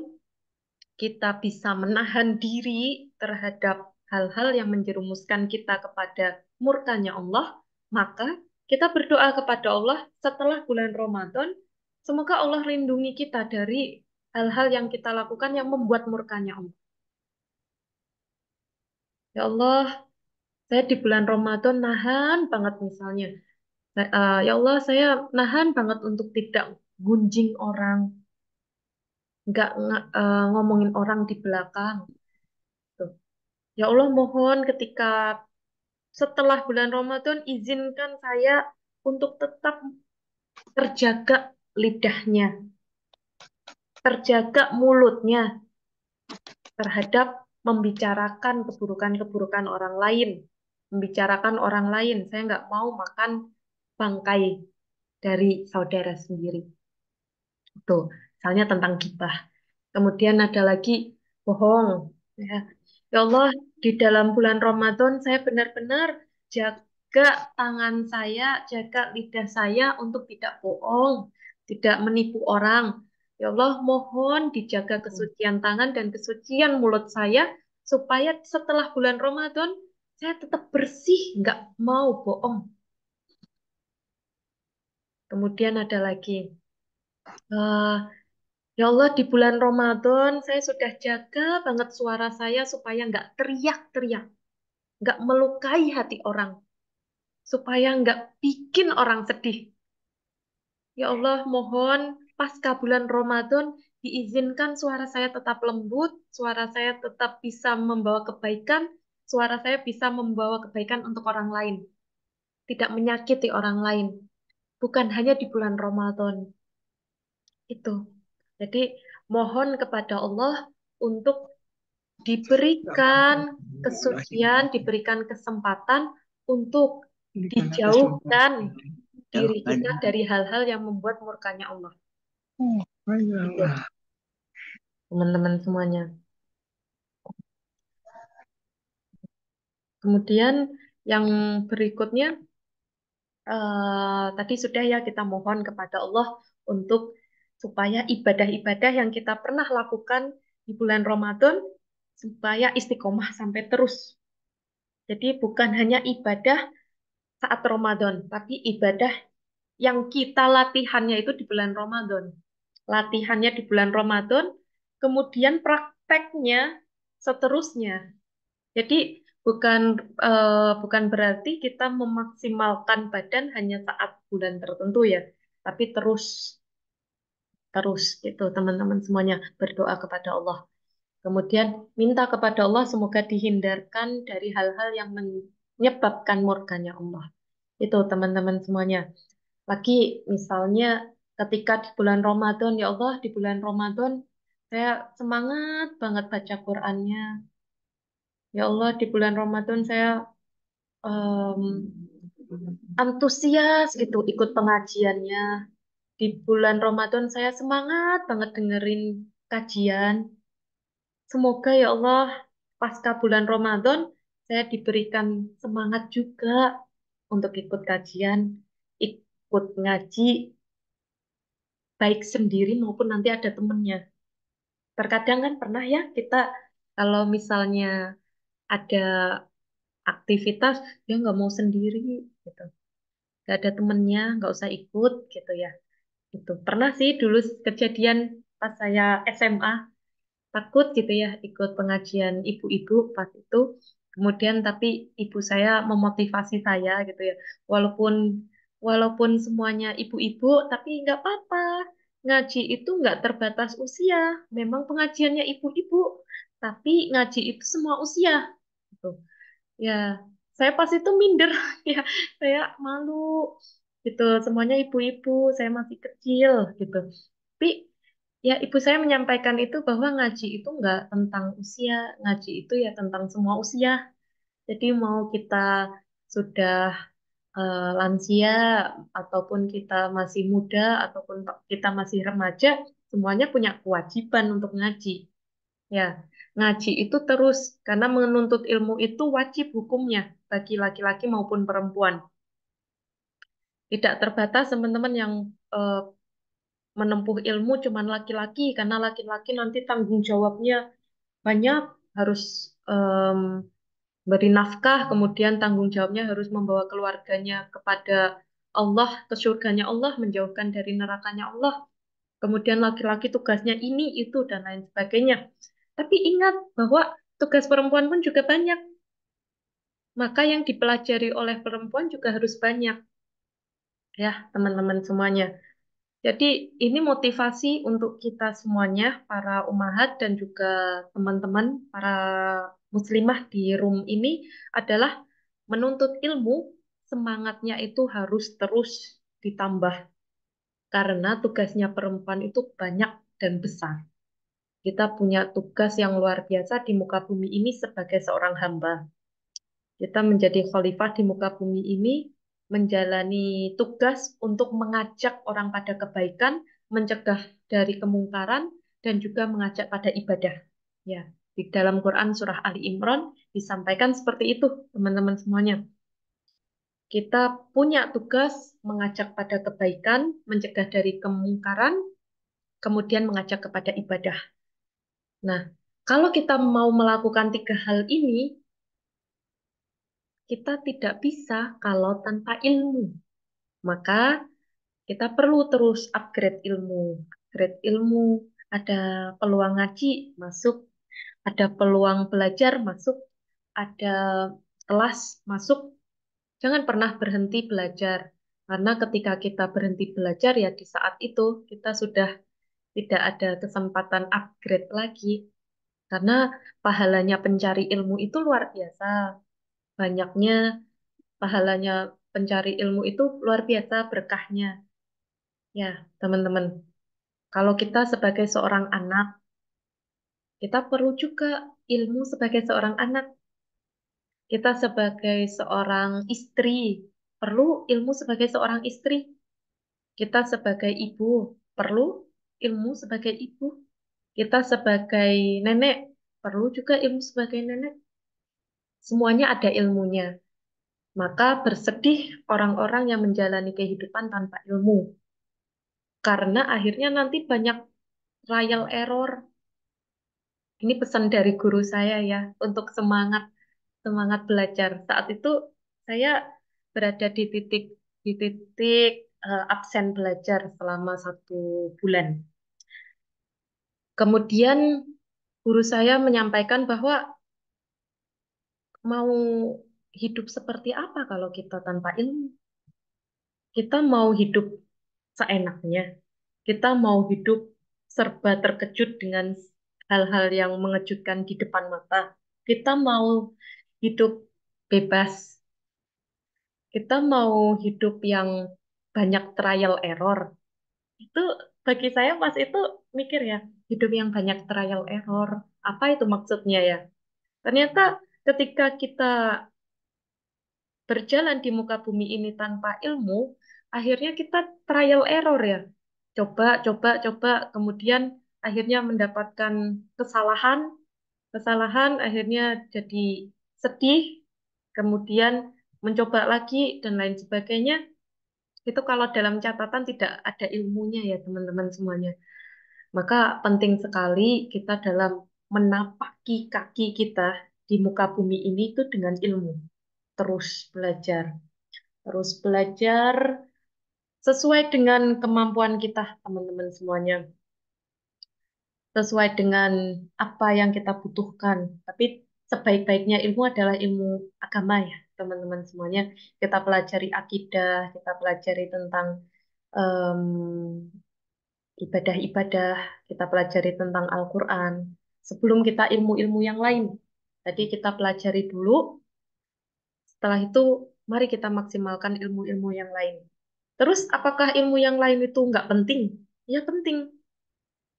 kita bisa menahan diri terhadap hal-hal yang menjerumuskan kita kepada murkanya Allah, maka kita berdoa kepada Allah setelah bulan Ramadan, semoga Allah lindungi kita dari hal-hal yang kita lakukan yang membuat murkanya Allah. Ya Allah, saya di bulan Ramadan nahan banget misalnya. Ya Allah, saya nahan banget untuk tidak gunjing orang, nggak ngomongin orang di belakang. Tuh. Ya Allah, mohon ketika setelah bulan Ramadan, izinkan saya untuk tetap terjaga lidahnya, terjaga mulutnya terhadap membicarakan keburukan-keburukan orang lain, membicarakan orang lain. Saya nggak mau makan bangkai dari saudara sendiri. Itu, misalnya tentang gibah. Kemudian ada lagi bohong. Ya. Ya Allah, di dalam bulan Ramadan saya benar-benar jaga tangan saya, jaga lidah saya untuk tidak bohong, tidak menipu orang. Ya Allah, mohon dijaga kesucian tangan dan kesucian mulut saya supaya setelah bulan Ramadan saya tetap bersih, nggak mau bohong. Kemudian ada lagi, eh, ya Allah, di bulan Ramadan saya sudah jaga banget suara saya supaya nggak teriak-teriak, nggak melukai hati orang, supaya nggak bikin orang sedih. Ya Allah, mohon pasca bulan Ramadan diizinkan suara saya tetap lembut, suara saya tetap bisa membawa kebaikan, suara saya bisa membawa kebaikan untuk orang lain, tidak menyakiti orang lain, bukan hanya di bulan Ramadan. Itu. Jadi mohon kepada Allah untuk diberikan kesucian, diberikan kesempatan untuk berikan dijauhkan kesempatan. diri Jauhkan. kita dari hal-hal yang membuat murkanya Allah. Oh, ya Gitu, Allah. teman-teman semuanya. Kemudian yang berikutnya, tadi sudah ya kita mohon kepada Allah untuk supaya ibadah-ibadah yang kita pernah lakukan di bulan Ramadan, supaya istiqomah sampai terus. Jadi bukan hanya ibadah saat Ramadan, tapi ibadah yang kita latihannya itu di bulan Ramadan. Latihannya di bulan Ramadan, kemudian prakteknya seterusnya. Jadi bukan bukan berarti kita memaksimalkan badan hanya saat bulan tertentu ya, tapi terus terus gitu teman-teman semuanya berdoa kepada Allah. Kemudian minta kepada Allah semoga dihindarkan dari hal-hal yang menyebabkan murkanya Allah. Itu teman-teman semuanya. Lagi misalnya ketika di bulan Ramadan, ya Allah di bulan Ramadan saya semangat banget baca Qurannya. Ya Allah di bulan Ramadan saya em, antusias gitu ikut pengajiannya. Di bulan Ramadan saya semangat banget dengerin kajian. Semoga ya Allah pasca bulan Ramadan saya diberikan semangat juga untuk ikut kajian, ikut ngaji, baik sendiri maupun nanti ada temennya. Terkadang kan pernah ya kita kalau misalnya ada aktivitas, dia nggak mau sendiri gitu. Nggak ada temennya, nggak usah ikut gitu ya. Itu pernah sih dulu kejadian pas saya SMA takut gitu ya ikut pengajian ibu-ibu pas itu. Kemudian tapi ibu saya memotivasi saya gitu ya. Walaupun walaupun semuanya ibu-ibu, tapi nggak apa-apa. Ngaji itu nggak terbatas usia. Memang pengajiannya ibu-ibu, tapi ngaji itu semua usia. Gitu. Ya, saya pas itu minder ya. Saya malu gitu. Semuanya ibu-ibu, saya masih kecil gitu. Tapi ya, ibu saya menyampaikan itu bahwa ngaji itu nggak tentang usia, ngaji itu ya tentang semua usia. Jadi mau kita sudah lansia, ataupun kita masih muda, ataupun kita masih remaja, semuanya punya kewajiban untuk ngaji. Ya, ngaji itu terus, karena menuntut ilmu itu wajib hukumnya bagi laki-laki maupun perempuan. Tidak terbatas teman-teman yang eh, menempuh ilmu cuman laki-laki, karena laki-laki nanti tanggung jawabnya banyak, harus em, beri nafkah, kemudian tanggung jawabnya harus membawa keluarganya kepada Allah, ke surganya Allah, menjauhkan dari nerakanya Allah. Kemudian laki-laki tugasnya ini, itu, dan lain sebagainya. Tapi ingat bahwa tugas perempuan pun juga banyak. Maka yang dipelajari oleh perempuan juga harus banyak. Ya, teman-teman semuanya. Jadi ini motivasi untuk kita semuanya, para umahat dan juga teman-teman, para muslimah di room ini adalah menuntut ilmu, semangatnya itu harus terus ditambah. Karena tugasnya perempuan itu banyak dan besar. Kita punya tugas yang luar biasa di muka bumi ini sebagai seorang hamba. Kita menjadi khalifah di muka bumi ini, menjalani tugas untuk mengajak orang pada kebaikan, mencegah dari kemungkaran, dan juga mengajak pada ibadah. Ya, di dalam Quran surah Ali Imran disampaikan seperti itu, teman-teman semuanya. Kita punya tugas mengajak pada kebaikan, mencegah dari kemungkaran, kemudian mengajak kepada ibadah. Nah, kalau kita mau melakukan tiga hal ini, kita tidak bisa kalau tanpa ilmu. Maka kita perlu terus upgrade ilmu. Upgrade ilmu, ada peluang ngaji masuk, ada peluang belajar masuk, ada kelas masuk. Jangan pernah berhenti belajar. Karena ketika kita berhenti belajar ya di saat itu kita sudah tidak ada kesempatan upgrade lagi. Karena pahalanya pencari ilmu itu luar biasa. Banyaknya pahalanya pencari ilmu itu luar biasa berkahnya. Ya, teman-teman. Kalau kita sebagai seorang anak, kita perlu juga ilmu sebagai seorang anak. Kita sebagai seorang istri, perlu ilmu sebagai seorang istri. Kita sebagai ibu, perlu ilmu sebagai ibu. Kita sebagai nenek, perlu juga ilmu sebagai nenek. Semuanya ada ilmunya. Maka bersedih orang-orang yang menjalani kehidupan tanpa ilmu. Karena akhirnya nanti banyak trial error. Ini pesan dari guru saya ya, untuk semangat semangat belajar. Saat itu saya berada di titik absen belajar selama 1 bulan. Kemudian guru saya menyampaikan bahwa mau hidup seperti apa kalau kita tanpa ilmu? Kita mau hidup seenaknya. Kita mau hidup serba terkejut dengan hal-hal yang mengejutkan di depan mata. Kita mau hidup bebas. Kita mau hidup yang banyak trial error. Itu bagi saya pas itu mikir ya, hidup yang banyak trial error. Apa itu maksudnya ya? Ternyata ketika kita berjalan di muka bumi ini tanpa ilmu, akhirnya kita trial error ya. Coba, coba, coba, kemudian akhirnya mendapatkan kesalahan, kesalahan akhirnya jadi sedih, kemudian mencoba lagi dan lain sebagainya. Itu kalau dalam catatan tidak ada ilmunya ya teman-teman semuanya. Maka penting sekali kita dalam menapaki kaki kita di muka bumi ini itu dengan ilmu. Terus belajar. Terus belajar sesuai dengan kemampuan kita teman-teman semuanya. sesuai dengan apa yang kita butuhkan. Tapi sebaik-baiknya ilmu adalah ilmu agama ya, teman-teman semuanya. Kita pelajari akidah, kita pelajari tentang em, ibadah-ibadah, kita pelajari tentang Al-Quran. Sebelum kita ilmu-ilmu yang lain. Jadi kita pelajari dulu, setelah itu mari kita maksimalkan ilmu-ilmu yang lain. Terus apakah ilmu yang lain itu nggak penting? Ya penting.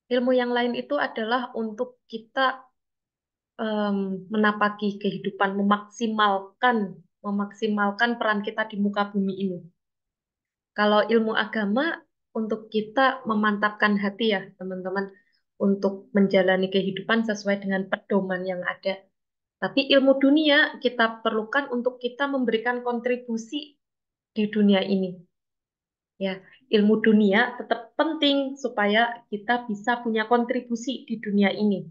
Ilmu yang lain itu adalah untuk kita em, menapaki kehidupan, memaksimalkan peran kita di muka bumi ini. Kalau ilmu agama untuk kita memantapkan hati ya, teman-teman, untuk menjalani kehidupan sesuai dengan pedoman yang ada. Tapi ilmu dunia kita perlukan untuk kita memberikan kontribusi di dunia ini. Ya, ilmu dunia tetap penting supaya kita bisa punya kontribusi di dunia ini.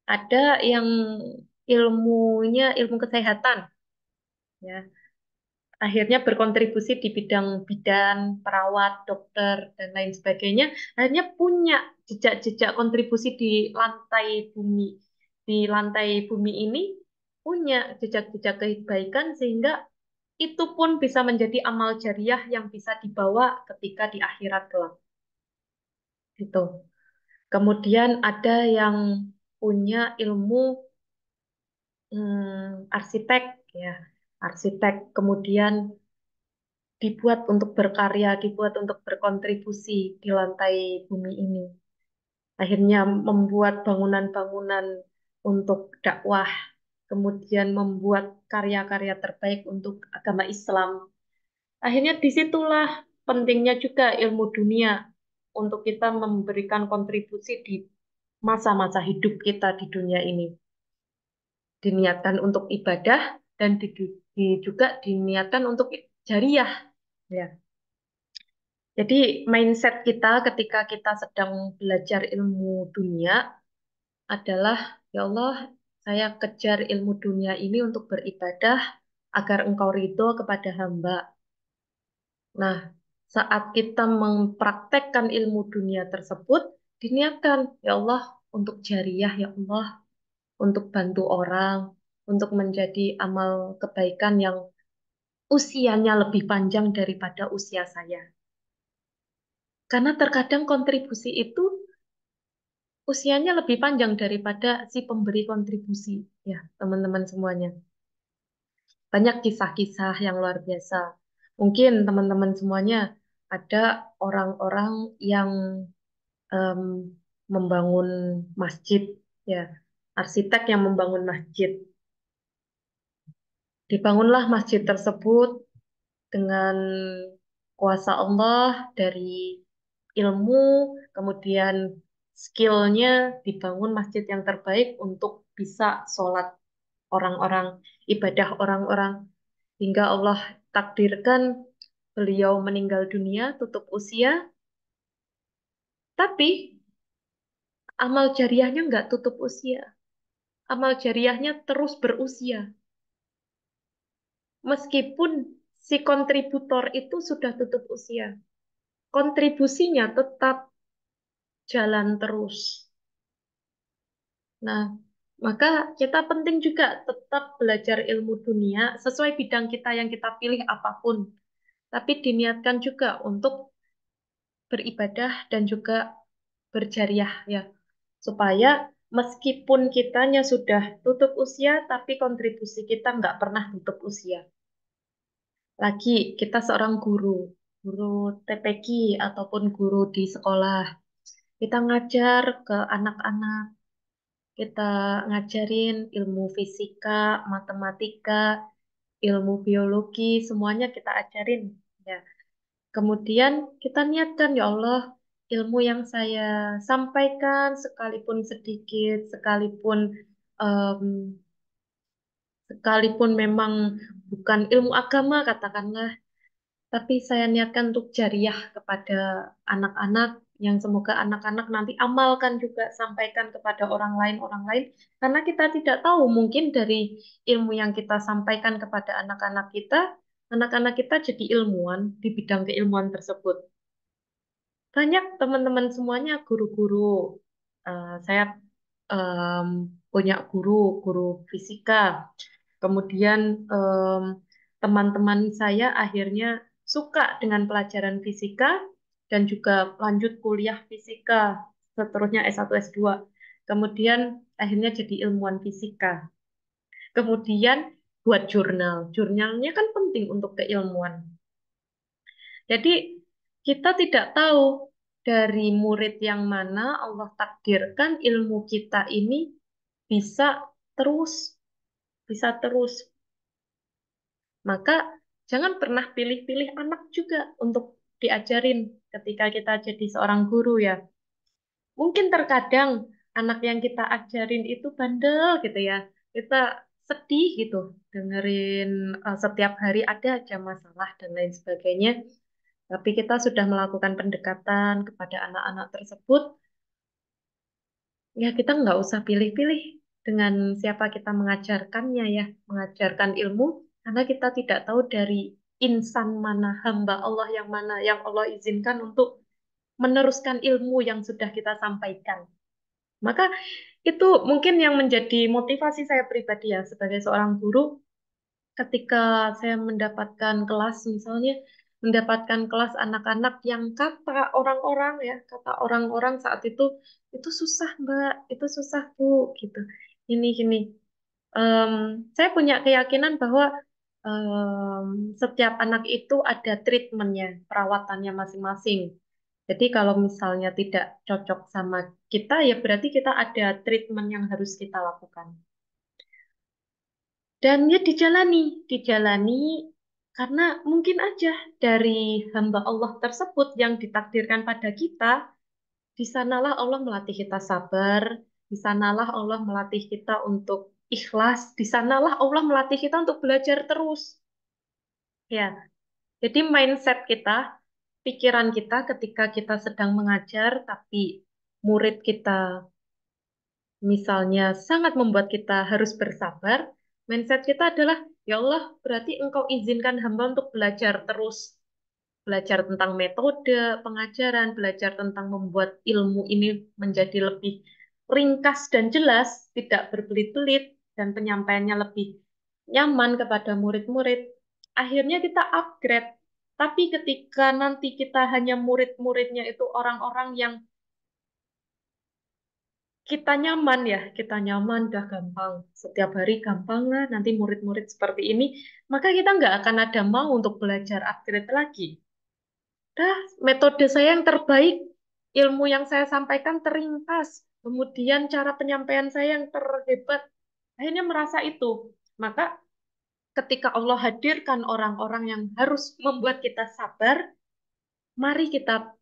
Ada yang ilmunya ilmu kesehatan, ya. Akhirnya berkontribusi di bidang bidan, perawat, dokter, dan lain sebagainya. Akhirnya punya jejak-jejak kontribusi di lantai bumi ini punya jejak-jejak kebaikan sehingga itu pun bisa menjadi amal jariah yang bisa dibawa ketika di akhirat kelak. Gitu. Kemudian ada yang punya ilmu arsitek, ya, arsitek. Kemudian dibuat untuk berkarya, dibuat untuk berkontribusi di lantai bumi ini. Akhirnya membuat bangunan-bangunan untuk dakwah, kemudian membuat karya-karya terbaik untuk agama Islam. Akhirnya disitulah pentingnya juga ilmu dunia untuk kita memberikan kontribusi di masa-masa hidup kita di dunia ini. Diniatkan untuk ibadah dan juga diniatkan untuk jariah. Ya. Jadi mindset kita ketika kita sedang belajar ilmu dunia adalah, ya Allah, saya kejar ilmu dunia ini untuk beribadah agar Engkau ridho kepada hamba. Nah, saat kita mempraktekkan ilmu dunia tersebut, diniatkan, ya Allah, untuk jariah, ya Allah, untuk bantu orang, untuk menjadi amal kebaikan yang usianya lebih panjang daripada usia saya. Karena terkadang kontribusi itu usianya lebih panjang daripada si pemberi kontribusi, ya, teman-teman semuanya. Banyak kisah-kisah yang luar biasa. Mungkin teman-teman semuanya ada orang-orang yang em, membangun masjid, ya, arsitek yang membangun masjid. Dibangunlah masjid tersebut dengan kuasa Allah dari ilmu, kemudian skillnya dibangun masjid yang terbaik untuk bisa sholat orang-orang, ibadah orang-orang, hingga Allah takdirkan beliau meninggal dunia, tutup usia, tapi amal jariahnya nggak tutup usia. Amal jariahnya terus berusia. Meskipun si kontributor itu sudah tutup usia, kontribusinya tetap jalan terus. Nah, maka kita penting juga tetap belajar ilmu dunia sesuai bidang kita yang kita pilih apapun. Tapi diniatkan juga untuk beribadah dan juga berjariah ya. Supaya meskipun kitanya sudah tutup usia, tapi kontribusi kita nggak pernah tutup usia. Lagi, kita seorang guru, guru TPQ ataupun guru di sekolah. Kita ngajar ke anak-anak, kita ngajarin ilmu fisika, matematika, ilmu biologi, semuanya kita ajarin. Ya. Kemudian kita niatkan, ya Allah, ilmu yang saya sampaikan, sekalipun sedikit, em, sekalipun memang bukan ilmu agama, katakanlah, tapi saya niatkan untuk jariah kepada anak-anak yang semoga anak-anak nanti amalkan juga, sampaikan kepada orang lain, karena kita tidak tahu mungkin dari ilmu yang kita sampaikan kepada anak-anak kita jadi ilmuwan di bidang keilmuan tersebut. Banyak teman-teman semuanya guru-guru, Saya punya guru fisika. Kemudian teman-teman saya akhirnya suka dengan pelajaran fisika dan juga lanjut kuliah fisika, seterusnya S1, S2. Kemudian akhirnya jadi ilmuwan fisika. Kemudian buat jurnal. Jurnalnya kan penting untuk keilmuan. Jadi kita tidak tahu dari murid yang mana Allah takdirkan ilmu kita ini bisa terus, bisa terus. Maka jangan pernah pilih-pilih anak juga untuk diajarin ketika kita jadi seorang guru ya. Mungkin terkadang anak yang kita ajarin itu bandel gitu ya. Kita sedih gitu dengerin setiap hari ada aja masalah dan lain sebagainya. Tapi kita sudah melakukan pendekatan kepada anak-anak tersebut, ya kita nggak usah pilih-pilih dengan siapa kita mengajarkannya ya, mengajarkan ilmu, karena kita tidak tahu dari insan mana, hamba Allah yang mana, yang Allah izinkan untuk meneruskan ilmu yang sudah kita sampaikan. Maka itu mungkin yang menjadi motivasi saya pribadi ya, sebagai seorang guru, ketika saya mendapatkan kelas misalnya mendapatkan kelas anak-anak yang kata orang-orang ya kata orang-orang saat itu susah Mbak itu susah Bu gitu ini gini. Em, saya punya keyakinan bahwa setiap anak itu ada treatmentnya perawatannya masing-masing. Jadi kalau misalnya tidak cocok sama kita ya berarti kita ada treatment yang harus kita lakukan. Dan ya dijalani karena mungkin aja dari hamba Allah tersebut yang ditakdirkan pada kita, di sanalah Allah melatih kita sabar, di sanalah Allah melatih kita untuk ikhlas, di sanalah Allah melatih kita untuk belajar terus. Ya, jadi mindset kita, pikiran kita ketika kita sedang mengajar, tapi murid kita misalnya sangat membuat kita harus bersabar, mindset kita adalah, ya Allah, berarti Engkau izinkan hamba untuk belajar terus. Belajar tentang metode pengajaran, belajar tentang membuat ilmu ini menjadi lebih ringkas dan jelas, tidak berbelit-belit, dan penyampaiannya lebih nyaman kepada murid-murid. Akhirnya kita upgrade. Tapi ketika nanti kita hanya murid-muridnya itu orang-orang yang kita nyaman, udah gampang. Setiap hari gampang lah, nanti murid-murid seperti ini, maka kita nggak akan ada mau untuk belajar upgrade lagi. Dah, metode saya yang terbaik, ilmu yang saya sampaikan teringkas, kemudian cara penyampaian saya yang terhebat, akhirnya merasa itu. Maka ketika Allah hadirkan orang-orang yang harus membuat kita sabar, mari kita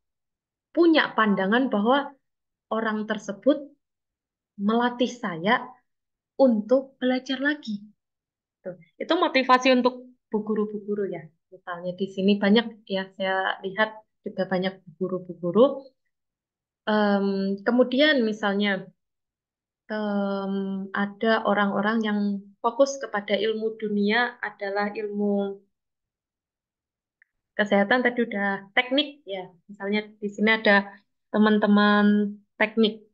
punya pandangan bahwa orang tersebut melatih saya untuk belajar lagi. Tuh. Itu motivasi untuk bu guru-bu guru ya. Misalnya di sini banyak ya, saya lihat juga banyak bu guru-bu guru. Kemudian misalnya ada orang-orang yang fokus kepada ilmu dunia adalah ilmu kesehatan tadi udah teknik ya. Misalnya di sini ada teman-teman teknik.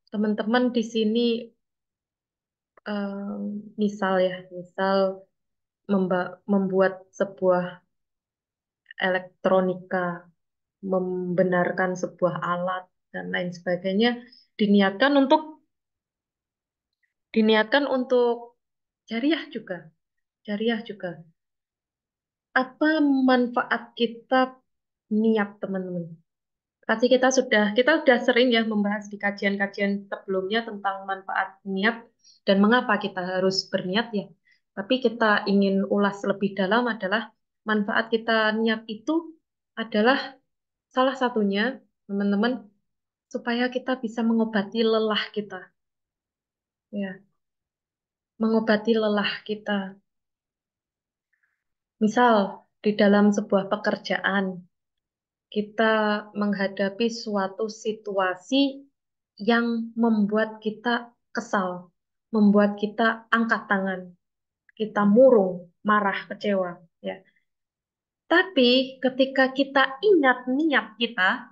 Teman-teman di sini misal ya, misal membuat sebuah elektronika, membenarkan sebuah alat dan lain sebagainya diniatkan untuk diniatkan untuk jariah juga, jariah juga. Apa manfaat kita niat teman-teman? Pasti kita sudah sering ya membahas di kajian-kajian sebelumnya tentang manfaat niat dan mengapa kita harus berniat ya. Tapi kita ingin ulas lebih dalam adalah manfaat kita niat itu adalah salah satunya teman-teman supaya kita bisa mengobati lelah kita. Ya, mengobati lelah kita. Misal di dalam sebuah pekerjaan kita menghadapi suatu situasi yang membuat kita kesal, membuat kita angkat tangan, kita murung, marah, kecewa, ya. Tapi ketika kita ingat niat kita,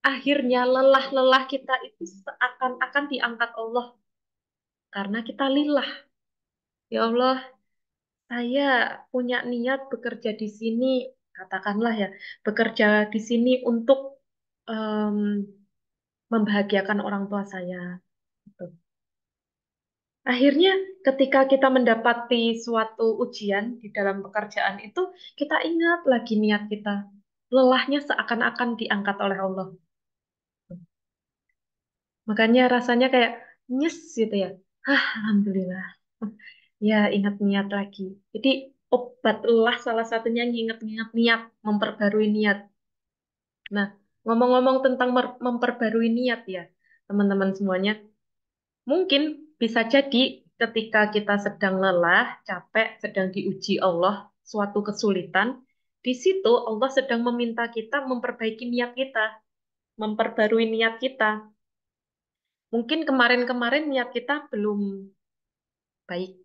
akhirnya lelah-lelah kita itu seakan-akan diangkat Allah karena kita lillah. Ya Allah, saya punya niat bekerja di sini, katakanlah ya, bekerja di sini untuk em, membahagiakan orang tua saya. Gitu. Akhirnya ketika kita mendapati suatu ujian di dalam pekerjaan itu, kita ingat lagi niat kita. Lelahnya seakan-akan diangkat oleh Allah. Makanya rasanya kayak nyes gitu ya. Alhamdulillah. Ya, ingat niat lagi. Jadi obat lelah salah satunya nginget-nginget niat, memperbarui niat. Nah, ngomong-ngomong tentang memperbarui niat ya, teman-teman semuanya. Mungkin bisa jadi ketika kita sedang lelah, capek, sedang diuji Allah, suatu kesulitan, di situ Allah sedang meminta kita memperbaiki niat kita, memperbarui niat kita. Mungkin kemarin-kemarin niat kita belum baik.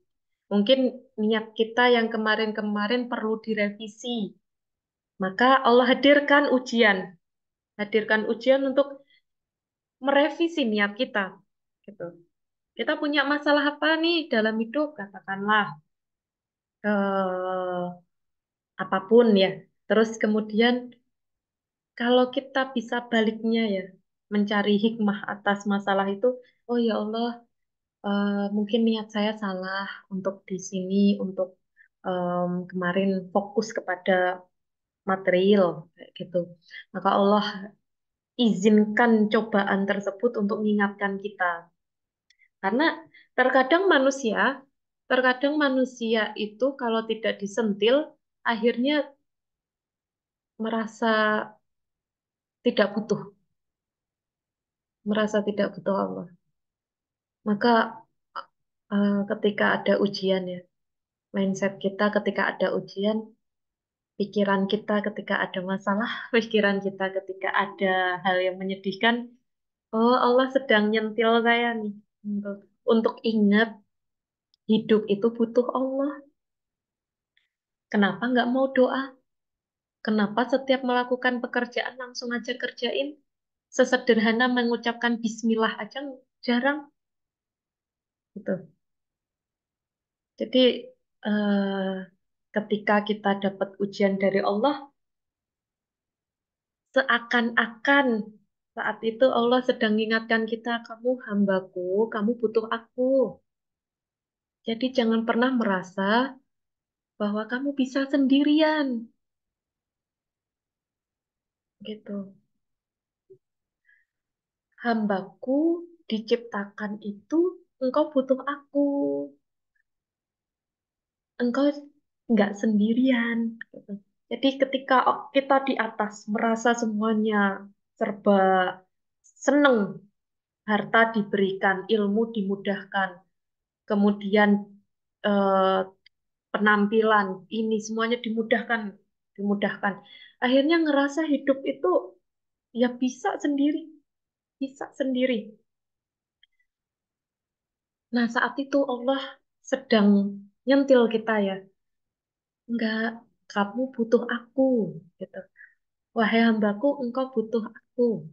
Mungkin niat kita yang kemarin-kemarin perlu direvisi. Maka Allah hadirkan ujian untuk merevisi niat kita. Gitu. Kita punya masalah apa nih dalam hidup? Katakanlah eh, apapun ya. Terus kemudian kalau kita bisa baliknya ya, mencari hikmah atas masalah itu, oh ya Allah, mungkin niat saya salah untuk di sini, untuk kemarin fokus kepada material kayak gitu. Maka Allah izinkan cobaan tersebut untuk mengingatkan kita. Karena terkadang terkadang manusia itu kalau tidak disentil, akhirnya merasa tidak butuh, merasa tidak butuh Allah. Maka ketika ada ujian ya, mindset kita ketika ada ujian, pikiran kita ketika ada masalah, pikiran kita ketika ada hal yang menyedihkan, oh Allah sedang nyentil saya nih untuk ingat hidup itu butuh Allah. Kenapa nggak mau doa? Kenapa setiap melakukan pekerjaan langsung aja kerjain? Sesederhana mengucapkan bismillah aja jarang gitu. Jadi ketika kita dapat ujian dari Allah, seakan-akan saat itu Allah sedang mengingatkan kita, kamu hambaku, kamu butuh aku. Jadi jangan pernah merasa bahwa kamu bisa sendirian. Gitu. Hambaku diciptakan itu, engkau butuh aku. Engkau nggak sendirian. Gitu. Jadi ketika kita di atas merasa semuanya serba seneng, harta diberikan, ilmu dimudahkan, kemudian eh, penampilan ini semuanya dimudahkan, dimudahkan. Akhirnya ngerasa hidup itu ya bisa sendiri, bisa sendiri. Nah, saat itu Allah sedang nyentil kita ya. Enggak, kamu butuh aku gitu. Wahai hambaku, engkau butuh aku.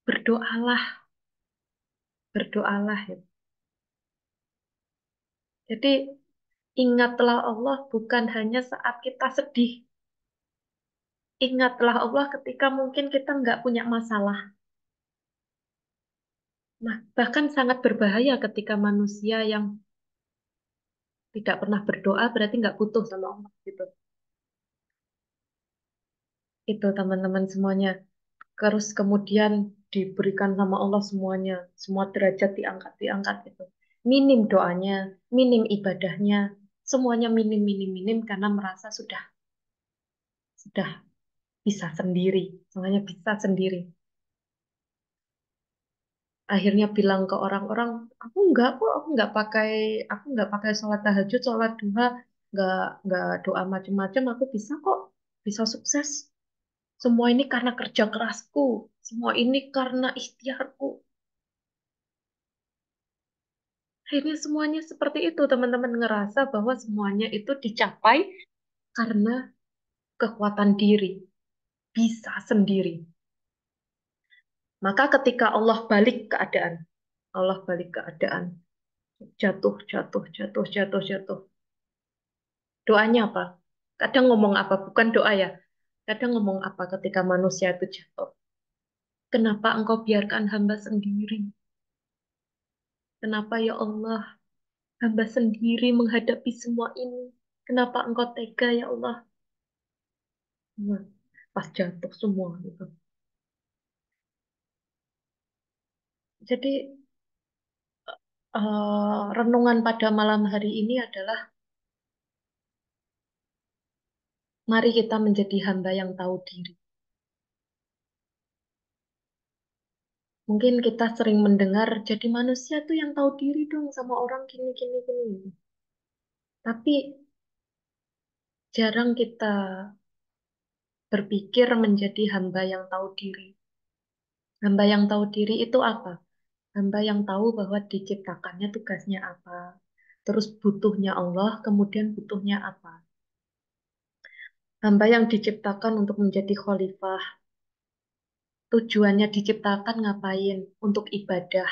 Berdoalah, berdoalah ya. Jadi ingatlah Allah bukan hanya saat kita sedih. Ingatlah Allah ketika mungkin kita nggak punya masalah. Nah, bahkan sangat berbahaya ketika manusia yang tidak pernah berdoa berarti nggak butuh sama Allah gitu. Itu teman-teman semuanya. Terus kemudian diberikan sama Allah semuanya, semua derajat diangkat gitu. Minim doanya, minim ibadahnya, semuanya minim minim minim karena merasa sudah bisa sendiri, semuanya bisa sendiri. Akhirnya bilang ke orang-orang, aku enggak kok, aku nggak pakai sholat tahajud, sholat duha, nggak nggak doa macam-macam, aku bisa kok, bisa sukses. Semua ini karena kerja kerasku, semua ini karena ikhtiarku. Akhirnya semuanya seperti itu, teman-teman ngerasa bahwa semuanya itu dicapai karena kekuatan diri, bisa sendiri. Maka ketika Allah balik keadaan, Allah balik keadaan, jatuh, jatuh, jatuh, jatuh, jatuh. Doanya apa? Kadang ngomong apa? Bukan doa ya. Kadang ngomong apa ketika manusia itu jatuh? Kenapa engkau biarkan hamba sendiri? Kenapa ya Allah, hamba sendiri menghadapi semua ini? Kenapa engkau tega ya Allah? Nah, pas jatuh semua gitu. Jadi renungan pada malam hari ini adalah mari kita menjadi hamba yang tahu diri. Mungkin kita sering mendengar jadi manusia tuh yang tahu diri dong sama orang gini gini gini. Tapi jarang kita berpikir menjadi hamba yang tahu diri. Hamba yang tahu diri itu apa? Hamba yang tahu bahwa diciptakannya tugasnya apa. Terus butuhnya Allah, kemudian butuhnya apa. Hamba yang diciptakan untuk menjadi khalifah. Tujuannya diciptakan ngapain? Untuk ibadah.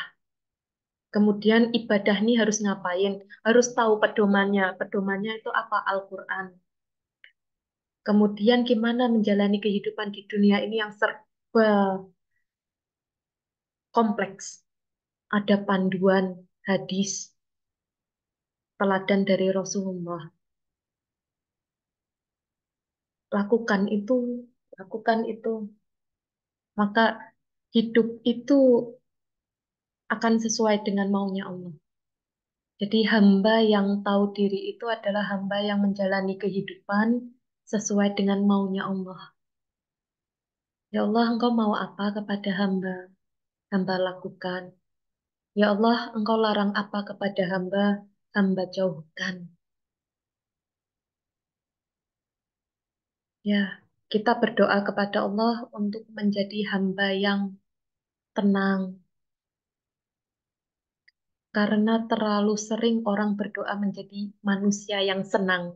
Kemudian ibadah ini harus ngapain? Harus tahu pedomannya. Pedomannya itu apa? Al-Quran. Kemudian gimana menjalani kehidupan di dunia ini yang serba kompleks. Ada panduan hadis, teladan dari Rasulullah. Lakukan itu, lakukan itu. Maka hidup itu akan sesuai dengan maunya Allah. Jadi hamba yang tahu diri itu adalah hamba yang menjalani kehidupan sesuai dengan maunya Allah. Ya Allah, Engkau mau apa kepada hamba? Hamba lakukan. Ya Allah, Engkau larang apa kepada hamba? Hamba jauhkan. Ya, kita berdoa kepada Allah untuk menjadi hamba yang tenang. Karena terlalu sering orang berdoa menjadi manusia yang senang,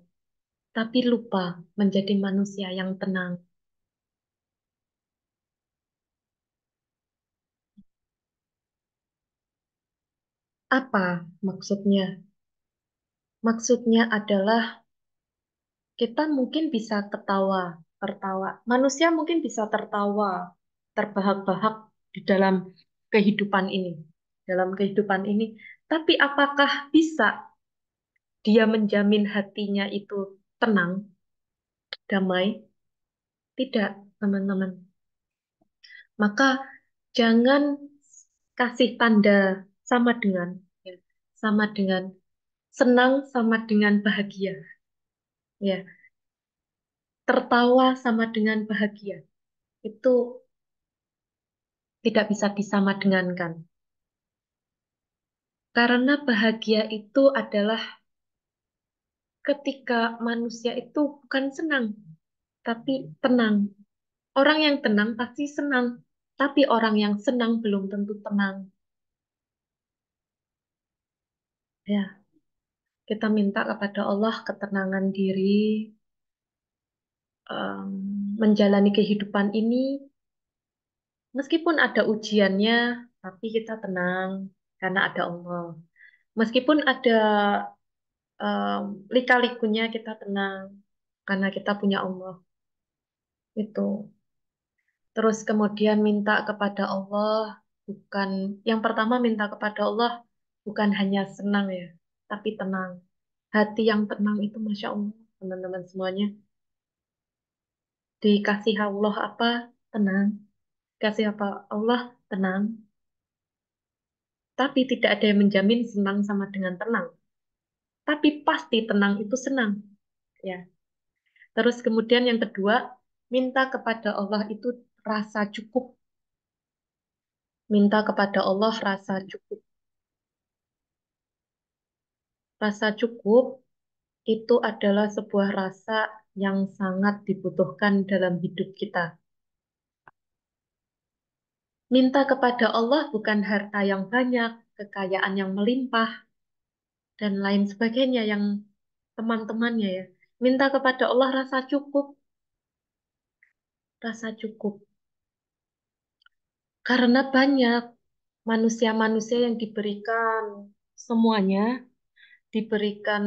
tapi lupa menjadi manusia yang tenang. Apa maksudnya? Maksudnya adalah kita mungkin bisa ketawa, tertawa. Manusia mungkin bisa tertawa, terbahak-bahak di dalam kehidupan ini. Dalam kehidupan ini. Tapi apakah bisa dia menjamin hatinya itu tenang, damai? Tidak, teman-teman. Maka jangan kasih tanda sama dengan, ya, sama dengan senang sama dengan bahagia. Ya, tertawa sama dengan bahagia. Itu tidak bisa disamadengankan. Karena bahagia itu adalah ketika manusia itu bukan senang, tapi tenang. Orang yang tenang pasti senang, tapi orang yang senang belum tentu tenang. Ya, kita minta kepada Allah ketenangan diri, em, menjalani kehidupan ini, meskipun ada ujiannya, tapi kita tenang karena ada Allah. Meskipun ada lika-likunya, kita tenang karena kita punya Allah. Itu. Terus kemudian minta kepada Allah, bukan yang pertama minta kepada Allah bukan hanya senang ya, tapi tenang. Hati yang tenang itu Masya Allah, teman-teman semuanya. Dikasih Allah apa? Tenang. Kasih apa Allah? Tenang. Tapi tidak ada yang menjamin senang sama dengan tenang. Tapi pasti tenang itu senang. Ya. Terus kemudian yang kedua, minta kepada Allah itu rasa cukup. Minta kepada Allah rasa cukup. Rasa cukup itu adalah sebuah rasa yang sangat dibutuhkan dalam hidup kita. Minta kepada Allah bukan harta yang banyak, kekayaan yang melimpah, dan lain sebagainya yang teman-temannya ya. Minta kepada Allah rasa cukup, rasa cukup. Karena banyak manusia-manusia yang diberikan semuanya, diberikan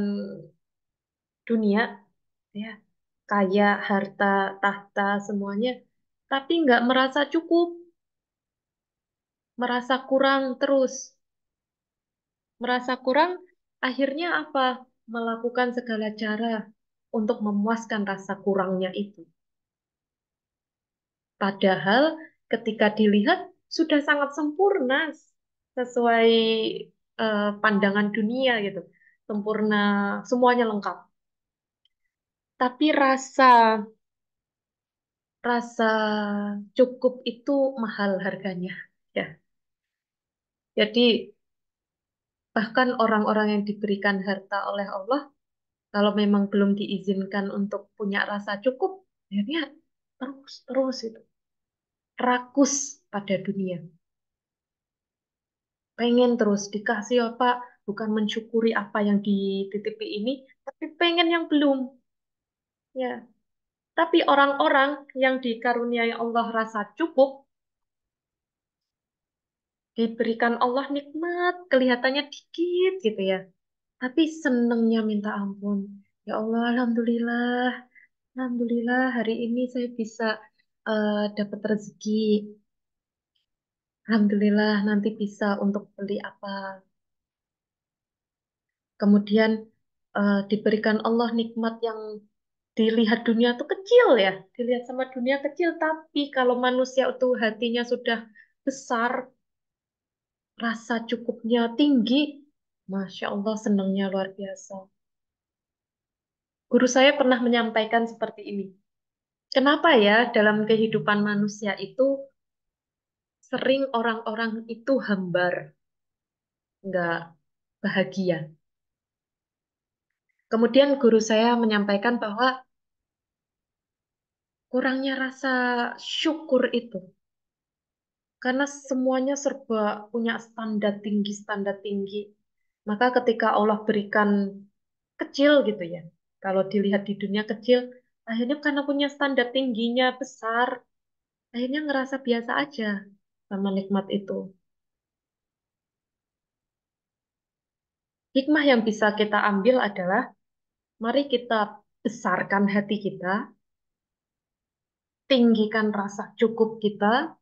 dunia, ya, kaya, harta, tahta, semuanya, tapi nggak merasa cukup, merasa kurang terus. Merasa kurang, akhirnya apa? Melakukan segala cara untuk memuaskan rasa kurangnya itu. Padahal ketika dilihat sudah sangat sempurna sesuai pandangan dunia gitu. Sempurna, semuanya lengkap. Tapi rasa cukup itu mahal harganya. Ya. Jadi bahkan orang-orang yang diberikan harta oleh Allah, kalau memang belum diizinkan untuk punya rasa cukup, akhirnya terus itu rakus pada dunia. Pengen terus dikasih apa, bukan mensyukuri apa yang dititipi ini, tapi pengen yang belum. Ya. Tapi orang-orang yang dikaruniai Allah rasa cukup, diberikan Allah nikmat, kelihatannya dikit gitu ya. Tapi senengnya minta ampun. Ya Allah, Alhamdulillah. Alhamdulillah hari ini saya bisa dapat rezeki. Alhamdulillah nanti bisa untuk beli apa. Kemudian diberikan Allah nikmat yang dilihat dunia tuh kecil ya. Dilihat sama dunia kecil. Tapi kalau manusia itu hatinya sudah besar, rasa cukupnya tinggi, Masya Allah senangnya luar biasa. Guru saya pernah menyampaikan seperti ini. Kenapa ya dalam kehidupan manusia itu sering orang-orang itu hambar, nggak bahagia. Kemudian guru saya menyampaikan bahwa kurangnya rasa syukur itu. Karena semuanya serba punya standar tinggi. Maka ketika Allah berikan kecil gitu ya, kalau dilihat di dunia kecil, akhirnya karena punya standar tingginya besar, akhirnya ngerasa biasa aja sama nikmat itu. Hikmah yang bisa kita ambil adalah, mari kita besarkan hati kita, tinggikan rasa cukup kita,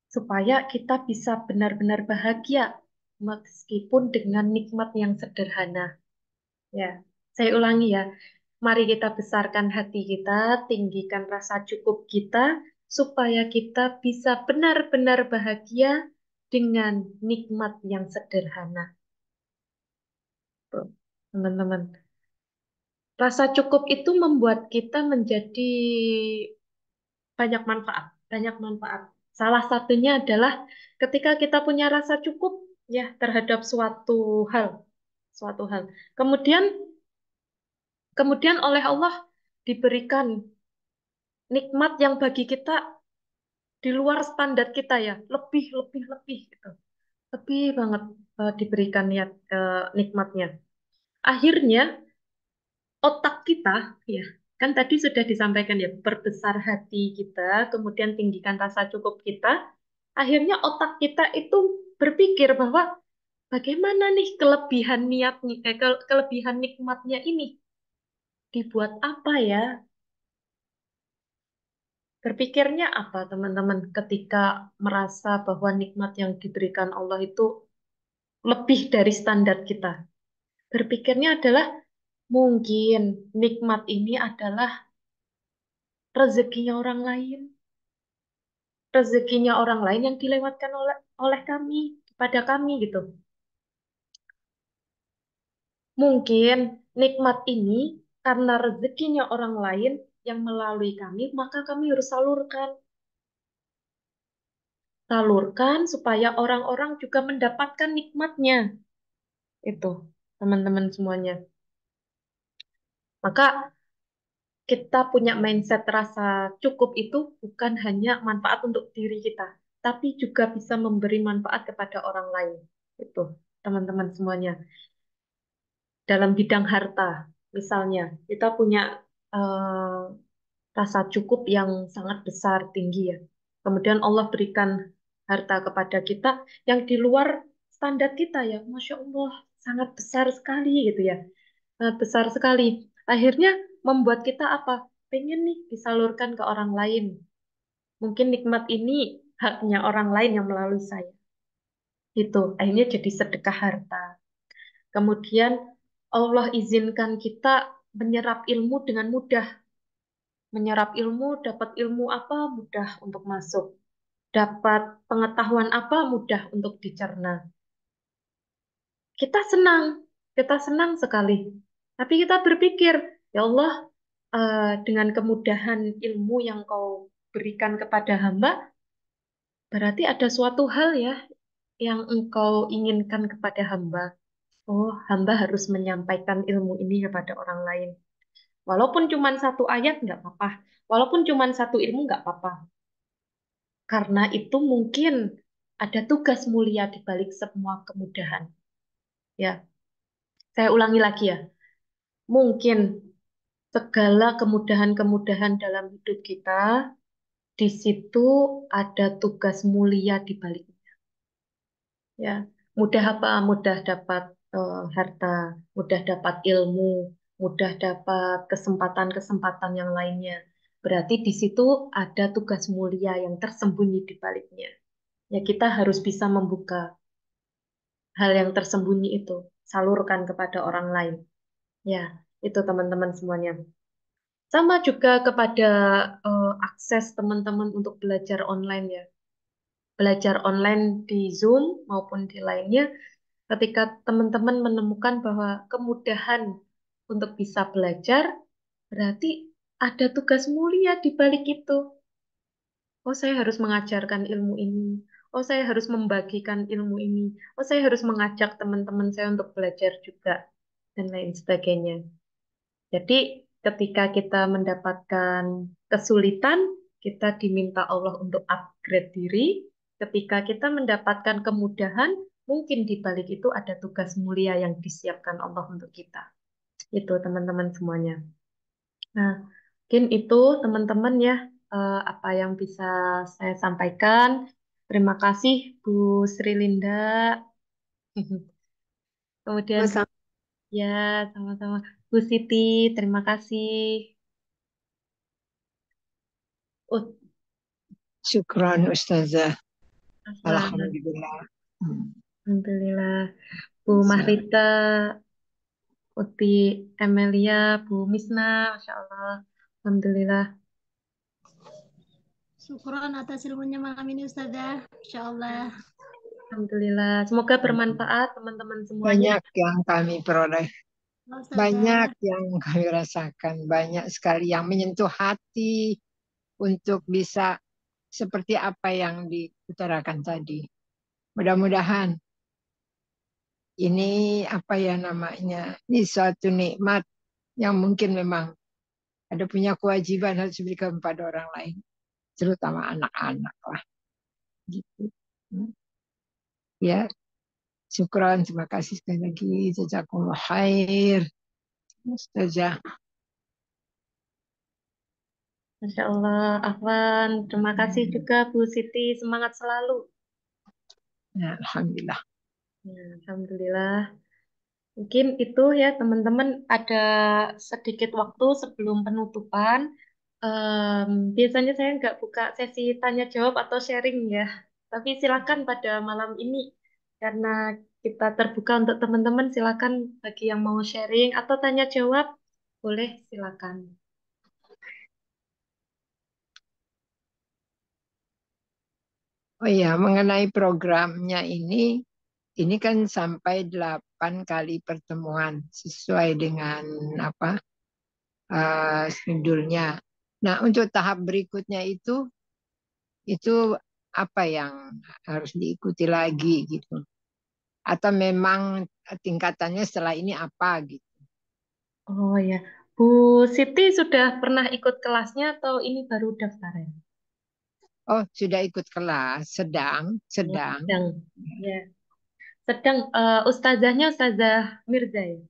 supaya kita bisa benar-benar bahagia meskipun dengan nikmat yang sederhana. Ya, saya ulangi ya. Mari kita besarkan hati kita, tinggikan rasa cukup kita, supaya kita bisa benar-benar bahagia dengan nikmat yang sederhana. Tuh, teman-teman. Rasa cukup itu membuat kita menjadi banyak manfaat, banyak manfaat. Salah satunya adalah ketika kita punya rasa cukup ya terhadap hal, suatu hal. Kemudian kemudian oleh Allah diberikan nikmat yang bagi kita di luar standar kita ya, lebih lebih lebih gitu. Lebih banget diberikan nikmatnya. Akhirnya otak kita ya, kan tadi sudah disampaikan ya, perbesar hati kita, kemudian tinggikan rasa cukup kita. Akhirnya otak kita itu berpikir bahwa bagaimana nih kelebihan kelebihan nikmatnya ini dibuat apa ya? Berpikirnya apa teman-teman ketika merasa bahwa nikmat yang diberikan Allah itu lebih dari standar kita? Berpikirnya adalah mungkin nikmat ini adalah rezekinya orang lain, rezekinya orang lain yang dilewatkan oleh kami kepada kami gitu. Mungkin nikmat ini karena rezekinya orang lain yang melalui kami, maka kami harus salurkan. Salurkan supaya orang-orang juga mendapatkan nikmatnya. Itu, teman-teman semuanya. Maka kita punya mindset rasa cukup itu bukan hanya manfaat untuk diri kita, tapi juga bisa memberi manfaat kepada orang lain. Itu, teman-teman semuanya. Dalam bidang harta, misalnya, kita punya rasa cukup yang sangat besar, tinggi ya. Kemudian Allah berikan harta kepada kita yang di luar standar kita ya. Masya Allah, sangat besar sekali gitu ya. Sangat besar sekali. Akhirnya membuat kita apa? Pengen nih disalurkan ke orang lain. Mungkin nikmat ini haknya orang lain yang melalui saya. Itu akhirnya jadi sedekah harta. Kemudian Allah izinkan kita menyerap ilmu dengan mudah. Menyerap ilmu, dapat ilmu apa mudah untuk masuk. Dapat pengetahuan apa mudah untuk dicerna. Kita senang sekali. Tapi kita berpikir, ya Allah, dengan kemudahan ilmu yang kau berikan kepada hamba, berarti ada suatu hal ya yang engkau inginkan kepada hamba. Oh, hamba harus menyampaikan ilmu ini kepada orang lain. Walaupun cuma satu ayat nggak apa-apa. Walaupun cuma satu ilmu nggak apa-apa. Karena itu mungkin ada tugas mulia di balik semua kemudahan. Ya, saya ulangi lagi ya. Mungkin segala kemudahan-kemudahan dalam hidup kita, di situ ada tugas mulia di baliknya. Ya, mudah apa? Mudah dapat harta, mudah dapat ilmu, mudah dapat kesempatan-kesempatan yang lainnya. Berarti di situ ada tugas mulia yang tersembunyi di baliknya. Ya, kita harus bisa membuka hal yang tersembunyi itu, salurkan kepada orang lain. Ya, itu teman-teman semuanya. Sama juga kepada akses teman-teman untuk belajar online ya. Belajar online di Zoom maupun di lainnya, ketika teman-teman menemukan bahwa kemudahan untuk bisa belajar, berarti ada tugas mulia di balik itu. Oh, saya harus mengajarkan ilmu ini. Oh, saya harus membagikan ilmu ini. Oh, saya harus mengajak teman-teman saya untuk belajar juga, dan lain sebagainya. Jadi, ketika kita mendapatkan kesulitan, kita diminta Allah untuk upgrade diri. Ketika kita mendapatkan kemudahan, mungkin di balik itu ada tugas mulia yang disiapkan Allah untuk kita. Itu teman-teman semuanya. Nah, mungkin itu teman-teman ya apa yang bisa saya sampaikan. Terima kasih Bu Sri Linda. Kemudian Sama-sama. ya sama-sama Bu Siti, terima kasih. Oh, Syukran Ustazah. Afwan. Alhamdulillah. Hmm, Alhamdulillah. Bu bisa. Mahrita, Uti Emelia, Bu Misna, Masya Allah. Alhamdulillah. Syukron atas ilmunya malam ini Ustazah. Insya Allah. Alhamdulillah. Semoga bermanfaat teman-teman semuanya. Banyak yang kami peroleh, Ustazah. banyak yang kami rasakan, banyak sekali yang menyentuh hati untuk bisa seperti apa yang diutarakan tadi. Mudah-mudahan ini apa ya namanya, ini suatu nikmat yang mungkin memang ada punya kewajiban harus diberikan kepada orang lain, terutama anak-anak lah. Gitu. Ya, syukran, terima kasih sekali lagi. Jazakumullah khair. Ustazah. Masya Allah, Afwan. Terima kasih juga Bu Siti. Semangat selalu. Ya, Alhamdulillah. Ya, Alhamdulillah. Mungkin itu ya teman-teman ada sedikit waktu sebelum penutupan. Biasanya saya nggak buka sesi tanya jawab atau sharing ya. Tapi silakan pada malam ini karena kita terbuka untuk teman-teman, silakan bagi yang mau sharing atau tanya jawab, boleh silakan. Oh iya, mengenai programnya ini kan sampai 8 kali pertemuan sesuai dengan apa schedule-nya. Nah, untuk tahap berikutnya itu apa yang harus diikuti lagi gitu? Atau memang tingkatannya setelah ini apa gitu? Oh ya, Bu Siti sudah pernah ikut kelasnya atau ini baru daftarnya? Oh, sudah ikut kelas, sedang, Oh, sedang. sedang. Ya, sedang. Ustazahnya Ustazah Mirza ya?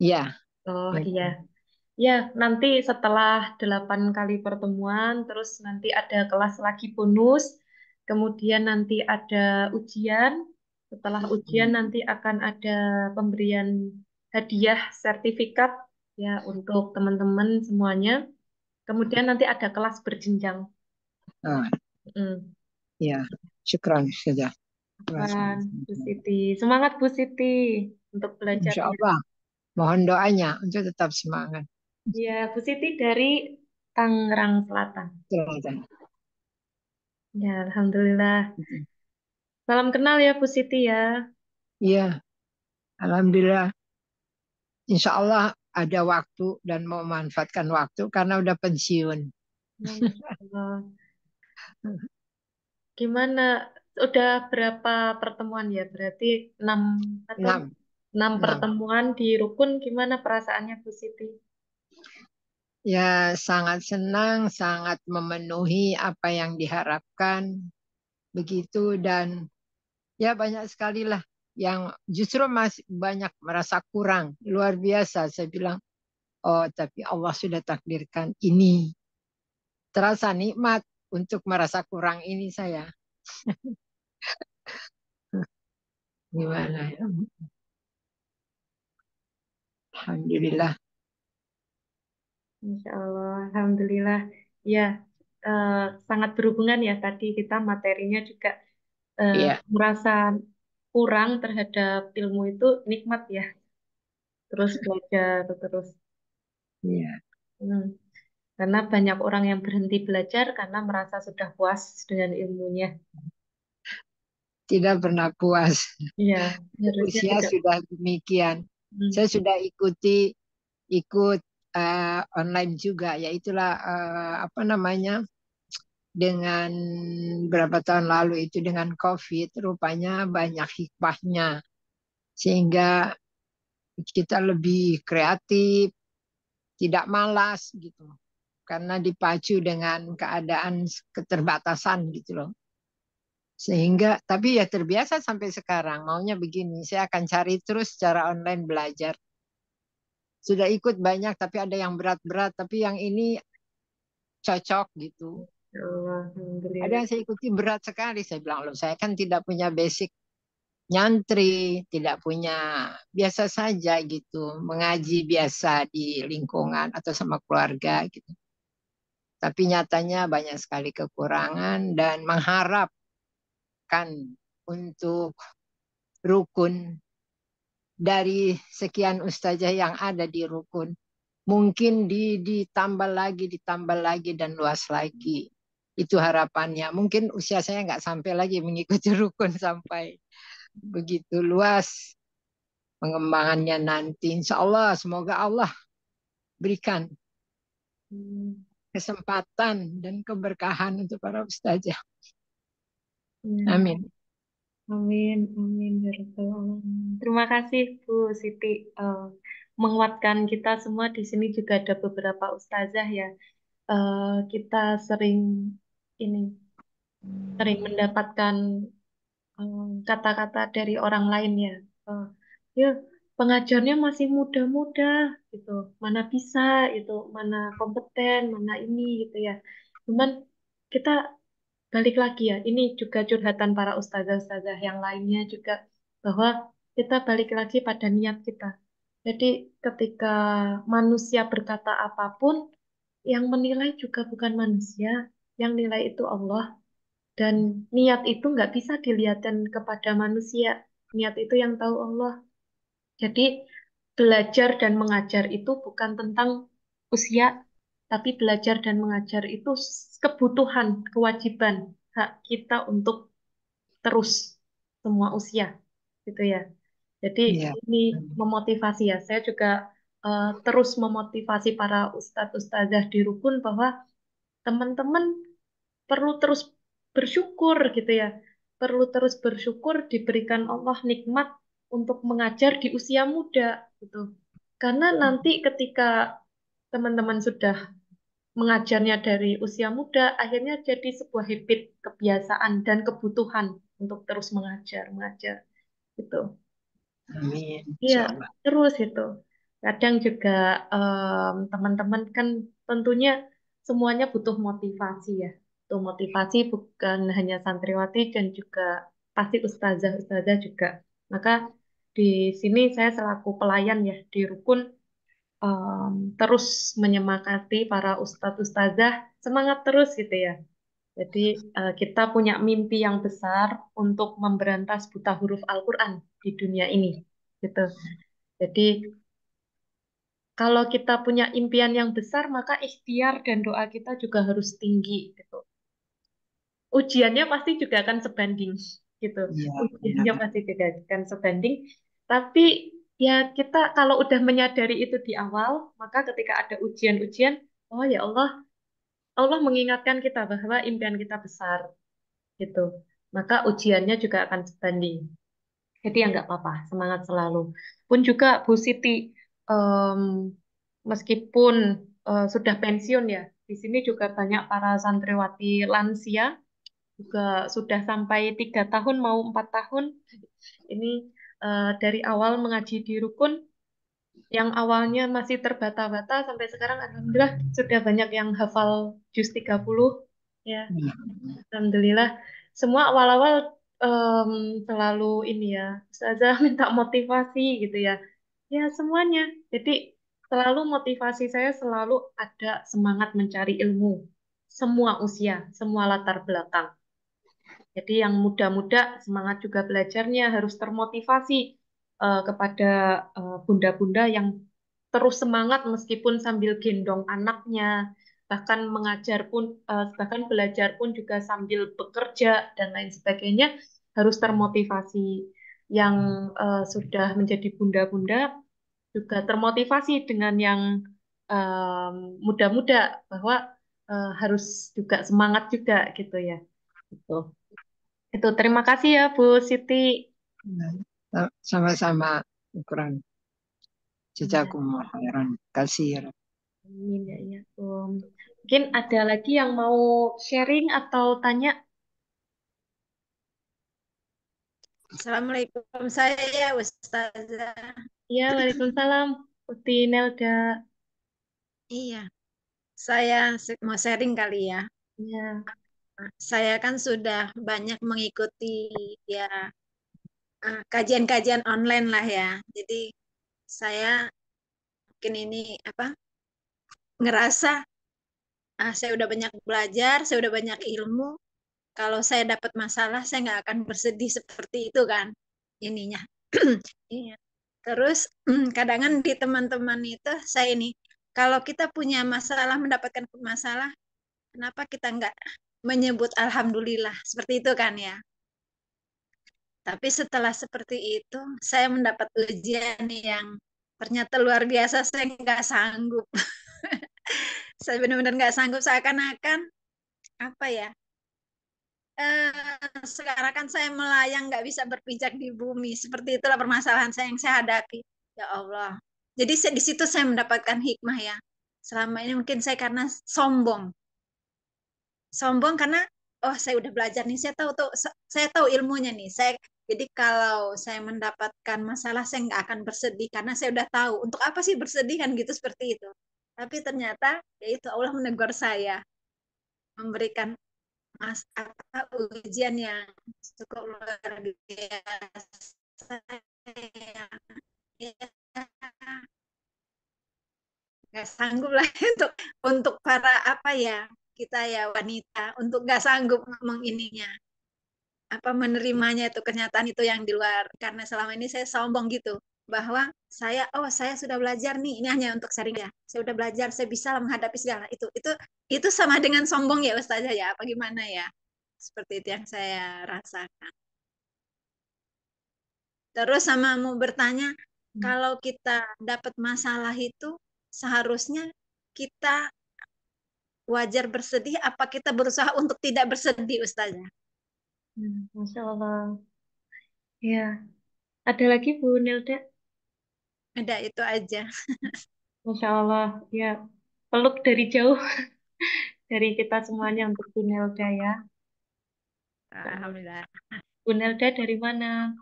Ya, Oh iya. itu. Ya, nanti setelah 8 kali pertemuan, terus nanti ada kelas lagi bonus. kemudian nanti ada ujian. Setelah ujian nanti akan ada pemberian hadiah sertifikat ya untuk teman-teman semuanya. Kemudian nanti ada kelas berjenjang. Ah, Mm. ya, syukran saja. Kan, Bu Siti. Semangat Bu Siti untuk Insya belajarnya. Allah, mohon doanya untuk tetap semangat. Ya, Bu Siti dari Tangerang Selatan. Selatan. Ya, Alhamdulillah. Salam kenal ya Bu Siti ya. Iya, alhamdulillah. Insya Allah ada waktu dan mau memanfaatkan waktu karena udah pensiun. Ya, Masya Allah. Gimana? Udah berapa pertemuan ya? Berarti 6 atau 6, 6 6. pertemuan di rukun. Gimana perasaannya Bu Siti? Ya, sangat senang, sangat memenuhi apa yang diharapkan. Begitu dan ya banyak sekali lah yang justru masih banyak merasa kurang. Luar biasa saya bilang, oh tapi Allah sudah takdirkan ini. Terasa nikmat untuk merasa kurang ini saya. Gimana ya? Alhamdulillah. Insya Allah, Alhamdulillah. Ya, eh, sangat berhubungan ya tadi kita materinya juga Iya, merasa kurang terhadap ilmu itu nikmat ya. Terus belajar terus. iya. Hmm. Karena banyak orang yang berhenti belajar karena merasa sudah puas dengan ilmunya. Tidak pernah puas. Iya, harusnya Usia tidak. sudah demikian. Hmm. Saya sudah ikut online juga, yaitulah apa namanya dengan berapa tahun lalu itu dengan COVID, rupanya banyak hikmahnya sehingga kita lebih kreatif, tidak malas gitu, karena dipacu dengan keadaan keterbatasan gitu loh. Sehingga, tapi ya terbiasa sampai sekarang, maunya begini, saya akan cari terus cara online belajar. Sudah ikut banyak, tapi ada yang berat-berat, tapi yang ini cocok gitu. Ya Allah, Ada Alhamdulillah. yang saya ikuti berat sekali, saya bilang, loh saya kan tidak punya basic nyantri, tidak punya biasa saja gitu, mengaji biasa di lingkungan atau sama keluarga gitu. Tapi nyatanya banyak sekali kekurangan dan mengharapkan untuk rukun dari sekian ustazah yang ada di rukun mungkin ditambah lagi dan luas lagi. Itu harapannya. Mungkin usia saya nggak sampai lagi mengikuti rukun sampai begitu luas pengembangannya nanti. Insya Allah, semoga Allah berikan Hmm. kesempatan dan keberkahan untuk para ustazah. Ya. Amin. Amin, amin, ya Rabbal Alamin. Terima kasih Bu Siti. Eh, menguatkan kita semua di sini juga ada beberapa ustazah ya. Kita sering ini sering mendapatkan kata-kata dari orang lain ya. Eh, ya pengajarnya masih muda-muda gitu. Mana bisa itu, mana kompeten, mana ini gitu ya. Cuman kita balik lagi ya, ini juga curhatan para ustazah-ustazah yang lainnya juga, bahwa kita balik lagi pada niat kita. Jadi ketika manusia berkata apapun, yang menilai juga bukan manusia, yang nilai itu Allah. Dan niat itu nggak bisa dilihatkan kepada manusia. Niat itu yang tahu Allah. Jadi belajar dan mengajar itu bukan tentang usia, tapi belajar dan mengajar itu kebutuhan, kewajiban, hak kita untuk terus semua usia, gitu ya. Jadi Iya. ini memotivasi ya. Saya juga terus memotivasi para ustadz ustadzah di rukun bahwa teman-teman perlu terus bersyukur gitu ya. Perlu terus bersyukur diberikan Allah nikmat untuk mengajar di usia muda gitu. Karena nanti ketika teman-teman sudah mengajarnya dari usia muda, akhirnya jadi sebuah habit, kebiasaan dan kebutuhan untuk terus mengajar gitu. Amin. Iya, Insya Allah. terus itu. Kadang juga teman-teman kan tentunya semuanya butuh motivasi ya. Tuh motivasi bukan hanya santriwati dan juga pasti ustazah-ustazah juga. Maka di sini saya selaku pelayan ya di rukun terus menyemangati para ustadz ustazah semangat terus gitu ya. Jadi kita punya mimpi yang besar untuk memberantas buta huruf Al-Quran di dunia ini gitu. Jadi kalau kita punya impian yang besar, maka ikhtiar dan doa kita juga harus tinggi gitu. Ujiannya pasti juga akan sebanding gitu. Iya, benar. Ujiannya pasti juga akan sebanding. Tapi ya kita kalau udah menyadari itu di awal, maka ketika ada ujian-ujian, oh ya Allah, Allah mengingatkan kita bahwa impian kita besar gitu. Maka ujiannya juga akan sebanding. Jadi ya nggak apa-apa, semangat selalu. Pun juga Bu Siti, em, meskipun sudah pensiun ya, di sini juga banyak para santriwati lansia, juga sudah sampai 3 tahun mau 4 tahun. Ini dari awal mengaji di rukun, yang awalnya masih terbata-bata sampai sekarang Alhamdulillah sudah banyak yang hafal juz 30 ya. Iya. Alhamdulillah, semua awal-awal em, selalu ini ya, Ustazah minta motivasi gitu ya. Ya semuanya. Jadi selalu motivasi saya selalu ada semangat mencari ilmu. Semua usia, semua latar belakang. Jadi yang muda-muda semangat juga belajarnya harus termotivasi kepada bunda-bunda yang terus semangat meskipun sambil gendong anaknya, bahkan mengajar pun, bahkan belajar pun juga sambil bekerja dan lain sebagainya harus termotivasi. Yang sudah menjadi bunda-bunda juga termotivasi dengan yang em, muda-muda bahwa harus juga semangat juga gitu ya. Gitu. Itu terima kasih ya Bu Siti. Sama-sama. Ukuran Ya, jazakumullah khairan kasir. amin ya, ya. Mungkin ada lagi yang mau sharing atau tanya? Assalamualaikum saya Ustazah. Ya, Waalaikumsalam. Uti Nelda. Iya, saya mau sharing kali ya. Ya, Saya kan sudah banyak mengikuti ya kajian-kajian online lah ya. Jadi saya mungkin ini apa ngerasa saya udah banyak belajar, saya udah banyak ilmu. Kalau saya dapat masalah, saya nggak akan bersedih seperti itu kan ininya. Iya. Terus kadang di teman-teman itu saya ini kalau kita punya masalah mendapatkan masalah, kenapa kita nggak menyebut alhamdulillah seperti itu kan ya? Tapi setelah seperti itu, saya mendapat ujian yang ternyata luar biasa. Saya nggak sanggup. Saya benar-benar nggak sanggup seakan-akan apa ya? Sekarang kan saya melayang nggak bisa berpijak di bumi. Seperti itulah permasalahan saya yang saya hadapi. Ya Allah. Jadi di situ saya mendapatkan hikmah ya. Selama ini mungkin saya karena sombong. Sombong karena oh saya udah belajar nih, saya tahu ilmunya nih. Jadi kalau saya mendapatkan masalah saya nggak akan bersedih karena saya udah tahu untuk apa sih bersedih kan gitu seperti itu. Tapi ternyata ya itu Allah menegur saya, memberikan apa ujian yang cukup luar biasa ya, nggak sanggup lah untuk para apa ya kita ya wanita untuk nggak sanggup ngomong ininya apa menerimanya itu kenyataan itu yang di luar karena selama ini saya sombong gitu bahwa saya sudah belajar nih ini hanya untuk sharing ya saya udah belajar saya bisa menghadapi segala itu sama dengan sombong ya Ustazah ya apa gimana ya seperti itu yang saya rasakan. Terus sama mau bertanya, kalau kita dapat masalah itu seharusnya kita wajar bersedih, apa kita berusaha untuk tidak bersedih, Ustazah? Masya Allah. Ya, ada lagi Bu Nelda. Ada itu aja. Masya Allah. Ya, peluk dari jauh dari kita semuanya untuk Bu Nelda ya. Alhamdulillah. Bu Nelda dari mana?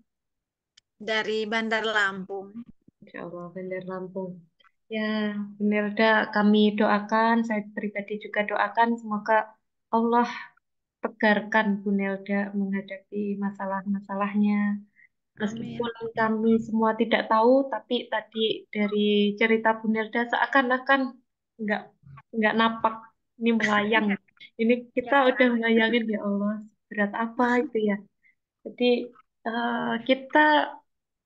Dari Bandar Lampung. Insya Allah, Bandar Lampung. Ya, Bu Nelda, kami doakan, saya pribadi juga doakan semoga Allah tegarkan Bu Nelda menghadapi masalah-masalahnya. Amin. Meskipun kami semua tidak tahu, tapi tadi dari cerita Bu Nelda seakan-akan nggak nggak napak, ini melayang. Ini kita udah bayangin ya Allah, berat apa itu ya. Jadi kita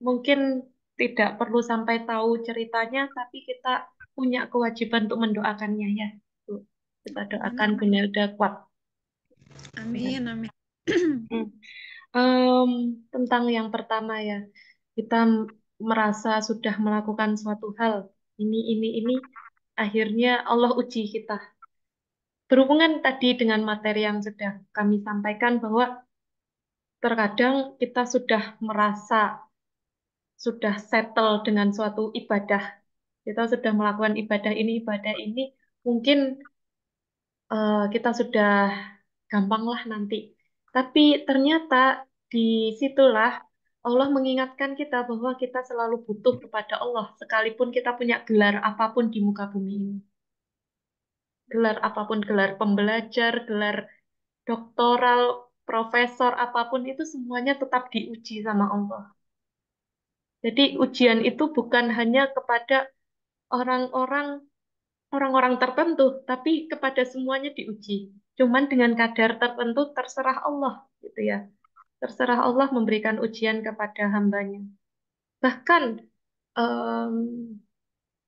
mungkin tidak perlu sampai tahu ceritanya, tapi kita punya kewajiban untuk mendoakannya ya. Tuh, kita doakan Bu Amin. Nelda kuat. Ya. Amin. Amin. Hmm. Em, Tentang yang pertama ya, kita merasa sudah melakukan suatu hal, ini, akhirnya Allah uji kita. Berhubungan tadi dengan materi yang sudah kami sampaikan bahwa terkadang kita sudah merasa sudah settle dengan suatu ibadah. Kita sudah melakukan ibadah ini, mungkin kita sudah gampang lah nanti. Tapi ternyata di situlah Allah mengingatkan kita bahwa kita selalu butuh kepada Allah, sekalipun kita punya gelar apapun di muka bumi ini. Gelar apapun, gelar pembelajar, gelar doktoral, profesor, apapun itu semuanya tetap diuji sama Allah. Jadi ujian itu bukan hanya kepada orang-orang orang-orang tertentu, tapi kepada semuanya diuji. Cuman dengan kadar tertentu terserah Allah, gitu ya. Terserah Allah memberikan ujian kepada hambanya. Bahkan em,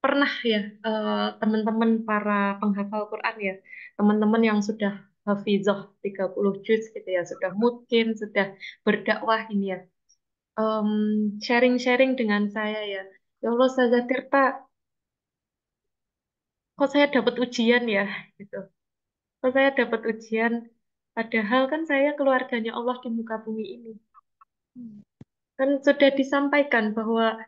pernah ya teman-teman para penghafal Quran ya, teman-teman yang sudah hafizah 30 juz gitu ya, sudah mungkin sudah berdakwah ini ya, em, sharing-sharing dengan saya ya. Ya Allah, Ustazah Tirta, kok saya dapat ujian ya, gitu. Kok saya dapat ujian, padahal kan saya keluarganya Allah di muka bumi ini. Kan sudah disampaikan bahwa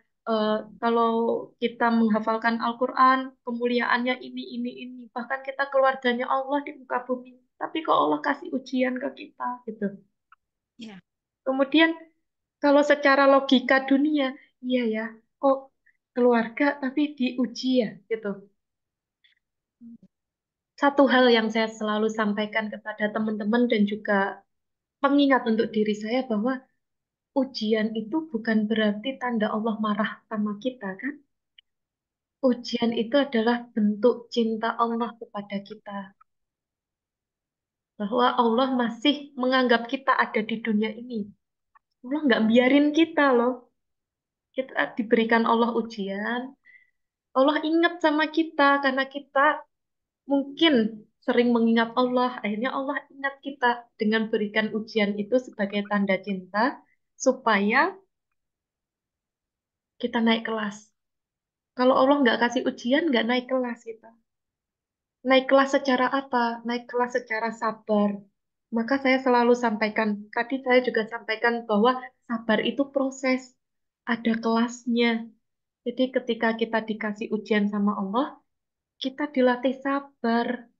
kalau kita menghafalkan Al-Quran, kemuliaannya ini. Bahkan kita keluarganya Allah di muka bumi. Tapi kok Allah kasih ujian ke kita, gitu. Ya. Kemudian kalau secara logika dunia, iya ya, kok keluarga tapi diuji ya, gitu. Satu hal yang saya selalu sampaikan kepada teman-teman dan juga pengingat untuk diri saya bahwa ujian itu bukan berarti tanda Allah marah sama kita, kan? Ujian itu adalah bentuk cinta Allah kepada kita. Bahwa Allah masih menganggap kita ada di dunia ini. Allah nggak biarin kita loh. Kita diberikan Allah ujian. Allah ingat sama kita karena kita mungkin sering mengingat Allah. Akhirnya Allah ingat kita dengan berikan ujian itu sebagai tanda cinta supaya kita naik kelas. Kalau Allah nggak kasih ujian, nggak naik kelas kita. Naik kelas secara apa? Naik kelas secara sabar. Maka saya selalu sampaikan, tadi saya juga sampaikan bahwa sabar itu proses, ada kelasnya. Jadi ketika kita dikasih ujian sama Allah, kita dilatih sabar.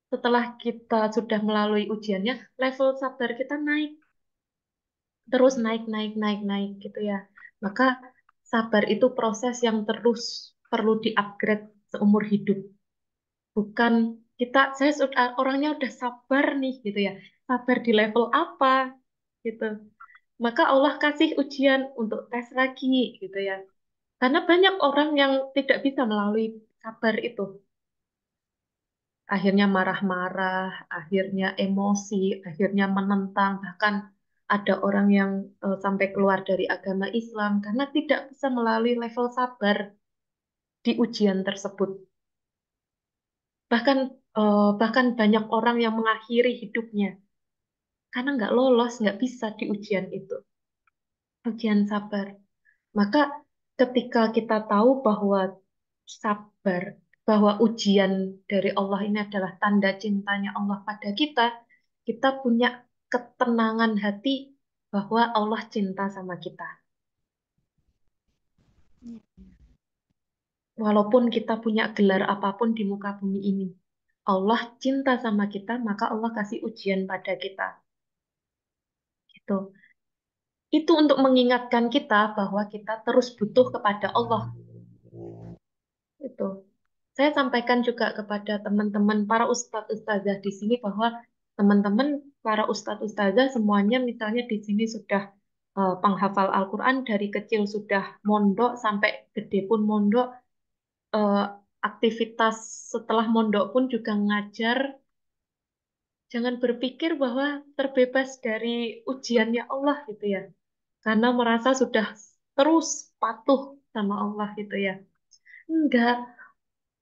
Setelah kita sudah melalui ujiannya, level sabar kita naik. Terus naik gitu ya. Maka sabar itu proses yang terus perlu di-upgrade seumur hidup. Bukan saya sudah orangnya udah sabar nih gitu ya. Sabar di level apa gitu. Maka Allah kasih ujian untuk tes lagi gitu ya. Karena banyak orang yang tidak bisa melalui sabar itu. Akhirnya marah-marah, akhirnya emosi, akhirnya menentang, bahkan ada orang yang sampai keluar dari agama Islam karena tidak bisa melalui level sabar di ujian tersebut. Bahkan bahkan banyak orang yang mengakhiri hidupnya karena nggak lolos, nggak bisa di ujian itu, ujian sabar. Maka ketika kita tahu bahwa sabar, bahwa ujian dari Allah ini adalah tanda cintanya Allah pada kita, kita punya ketenangan hati bahwa Allah cinta sama kita. Walaupun kita punya gelar apapun di muka bumi ini, Allah cinta sama kita, maka Allah kasih ujian pada kita. Gitu. Itu untuk mengingatkan kita bahwa kita terus butuh kepada Allah. Itu. Saya sampaikan juga kepada teman-teman para ustadz ustazah di sini bahwa teman-teman para ustadz ustazah semuanya misalnya di sini sudah penghafal Al-Quran dari kecil sudah mondok sampai gede pun mondok, eh, aktivitas setelah mondok pun juga ngajar. Jangan berpikir bahwa terbebas dari ujiannya Allah gitu ya. Karena merasa sudah terus patuh sama Allah gitu ya. Enggak,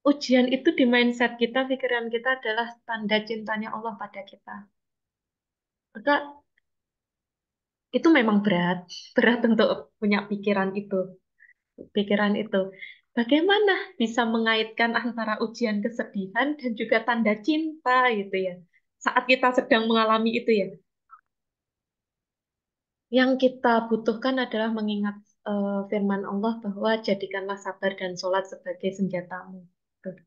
ujian itu di mindset kita, pikiran kita adalah tanda cintanya Allah pada kita. Maka itu memang berat, berat untuk punya pikiran itu. Bagaimana bisa mengaitkan antara ujian kesedihan dan juga tanda cinta gitu ya. Saat kita sedang mengalami itu ya. Yang kita butuhkan adalah mengingat firman Allah bahwa jadikanlah sabar dan sholat sebagai senjatamu. Tuh.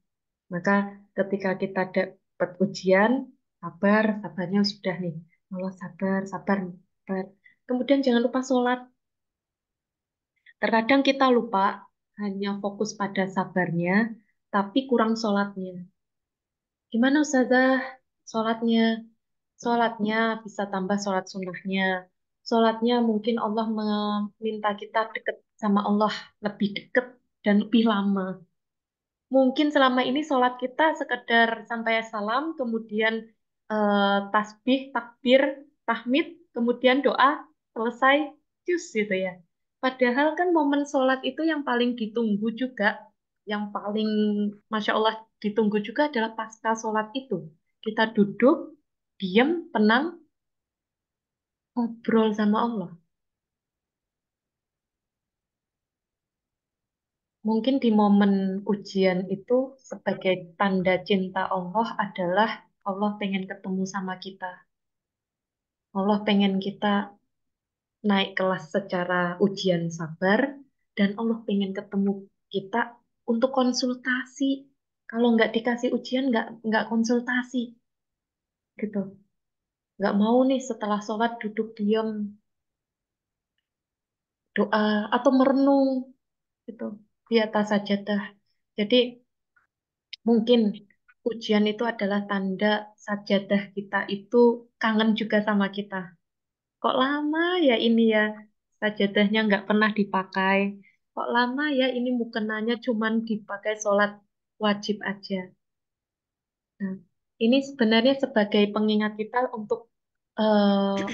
Maka ketika kita dapat ujian, sabar, sabarnya sudah nih. Allah sabar, sabar, sabar. Kemudian jangan lupa sholat. Terkadang kita lupa hanya fokus pada sabarnya, tapi kurang sholatnya. Gimana Ustazah sholatnya? Sholatnya bisa tambah sholat sunnahnya. Sholatnya mungkin Allah meminta kita dekat sama Allah lebih dekat dan lebih lama. Mungkin selama ini sholat kita sekedar sampai salam, kemudian tasbih, takbir, tahmid, kemudian doa, selesai, cus gitu ya. Padahal kan momen sholat itu yang paling ditunggu juga, yang paling Masya Allah ditunggu juga adalah pasca sholat itu. Kita duduk, diam, tenang, ngobrol sama Allah. Mungkin di momen ujian itu sebagai tanda cinta Allah adalah Allah pengen ketemu sama kita. Allah pengen kita naik kelas secara ujian sabar dan Allah pengen ketemu kita untuk konsultasi. Kalau nggak dikasih ujian nggak konsultasi gitu. Nggak mau nih setelah sholat duduk diam doa atau merenung gitu di atas sajadah. Jadi mungkin ujian itu adalah tanda sajadah kita itu kangen juga sama kita. Kok lama ya ini ya sajadahnya nggak pernah dipakai. Kok lama ya ini mukenanya cuman dipakai sholat wajib aja. Nah, ini sebenarnya sebagai pengingat kita untuk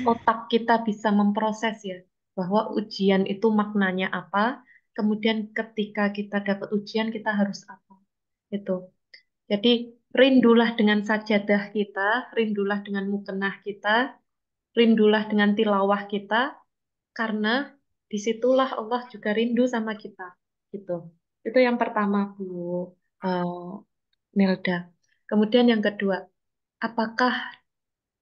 otak kita bisa memproses ya bahwa ujian itu maknanya apa. Kemudian ketika kita dapat ujian kita harus apa. Itu. Jadi rindulah dengan sajadah kita, rindulah dengan mukenah kita, rindulah dengan tilawah kita, karena disitulah Allah juga rindu sama kita. Gitu. Itu yang pertama, Bu eh, Nilda. Kemudian yang kedua, apakah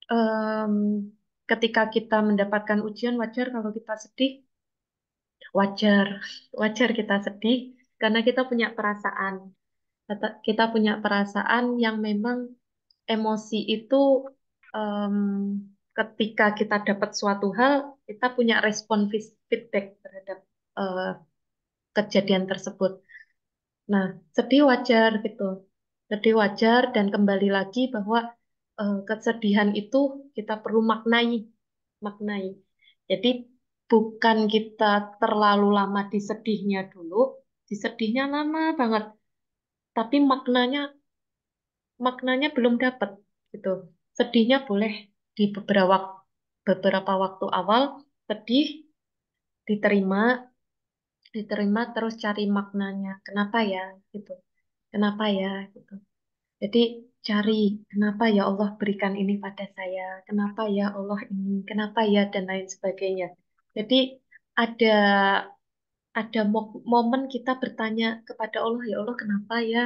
em, ketika kita mendapatkan ujian wajar kalau kita sedih? Wajar, wajar kita sedih karena kita punya perasaan. Kita punya perasaan yang memang emosi itu em, ketika kita dapat suatu hal, kita punya respon feedback terhadap eh, kejadian tersebut. Nah, sedih wajar gitu. Sedih wajar dan kembali lagi bahwa kesedihan itu kita perlu maknai, maknai. Jadi bukan kita terlalu lama di sedihnya dulu, di sedihnya lama banget, tapi maknanya belum dapat gitu. Sedihnya boleh di beberapa waktu awal sedih, diterima, diterima terus cari maknanya. Kenapa ya gitu? Kenapa ya gitu. Jadi cari kenapa ya Allah berikan ini pada saya? Kenapa ya Allah ini? Kenapa ya dan lain sebagainya. Jadi ada momen kita bertanya kepada Allah, ya Allah kenapa ya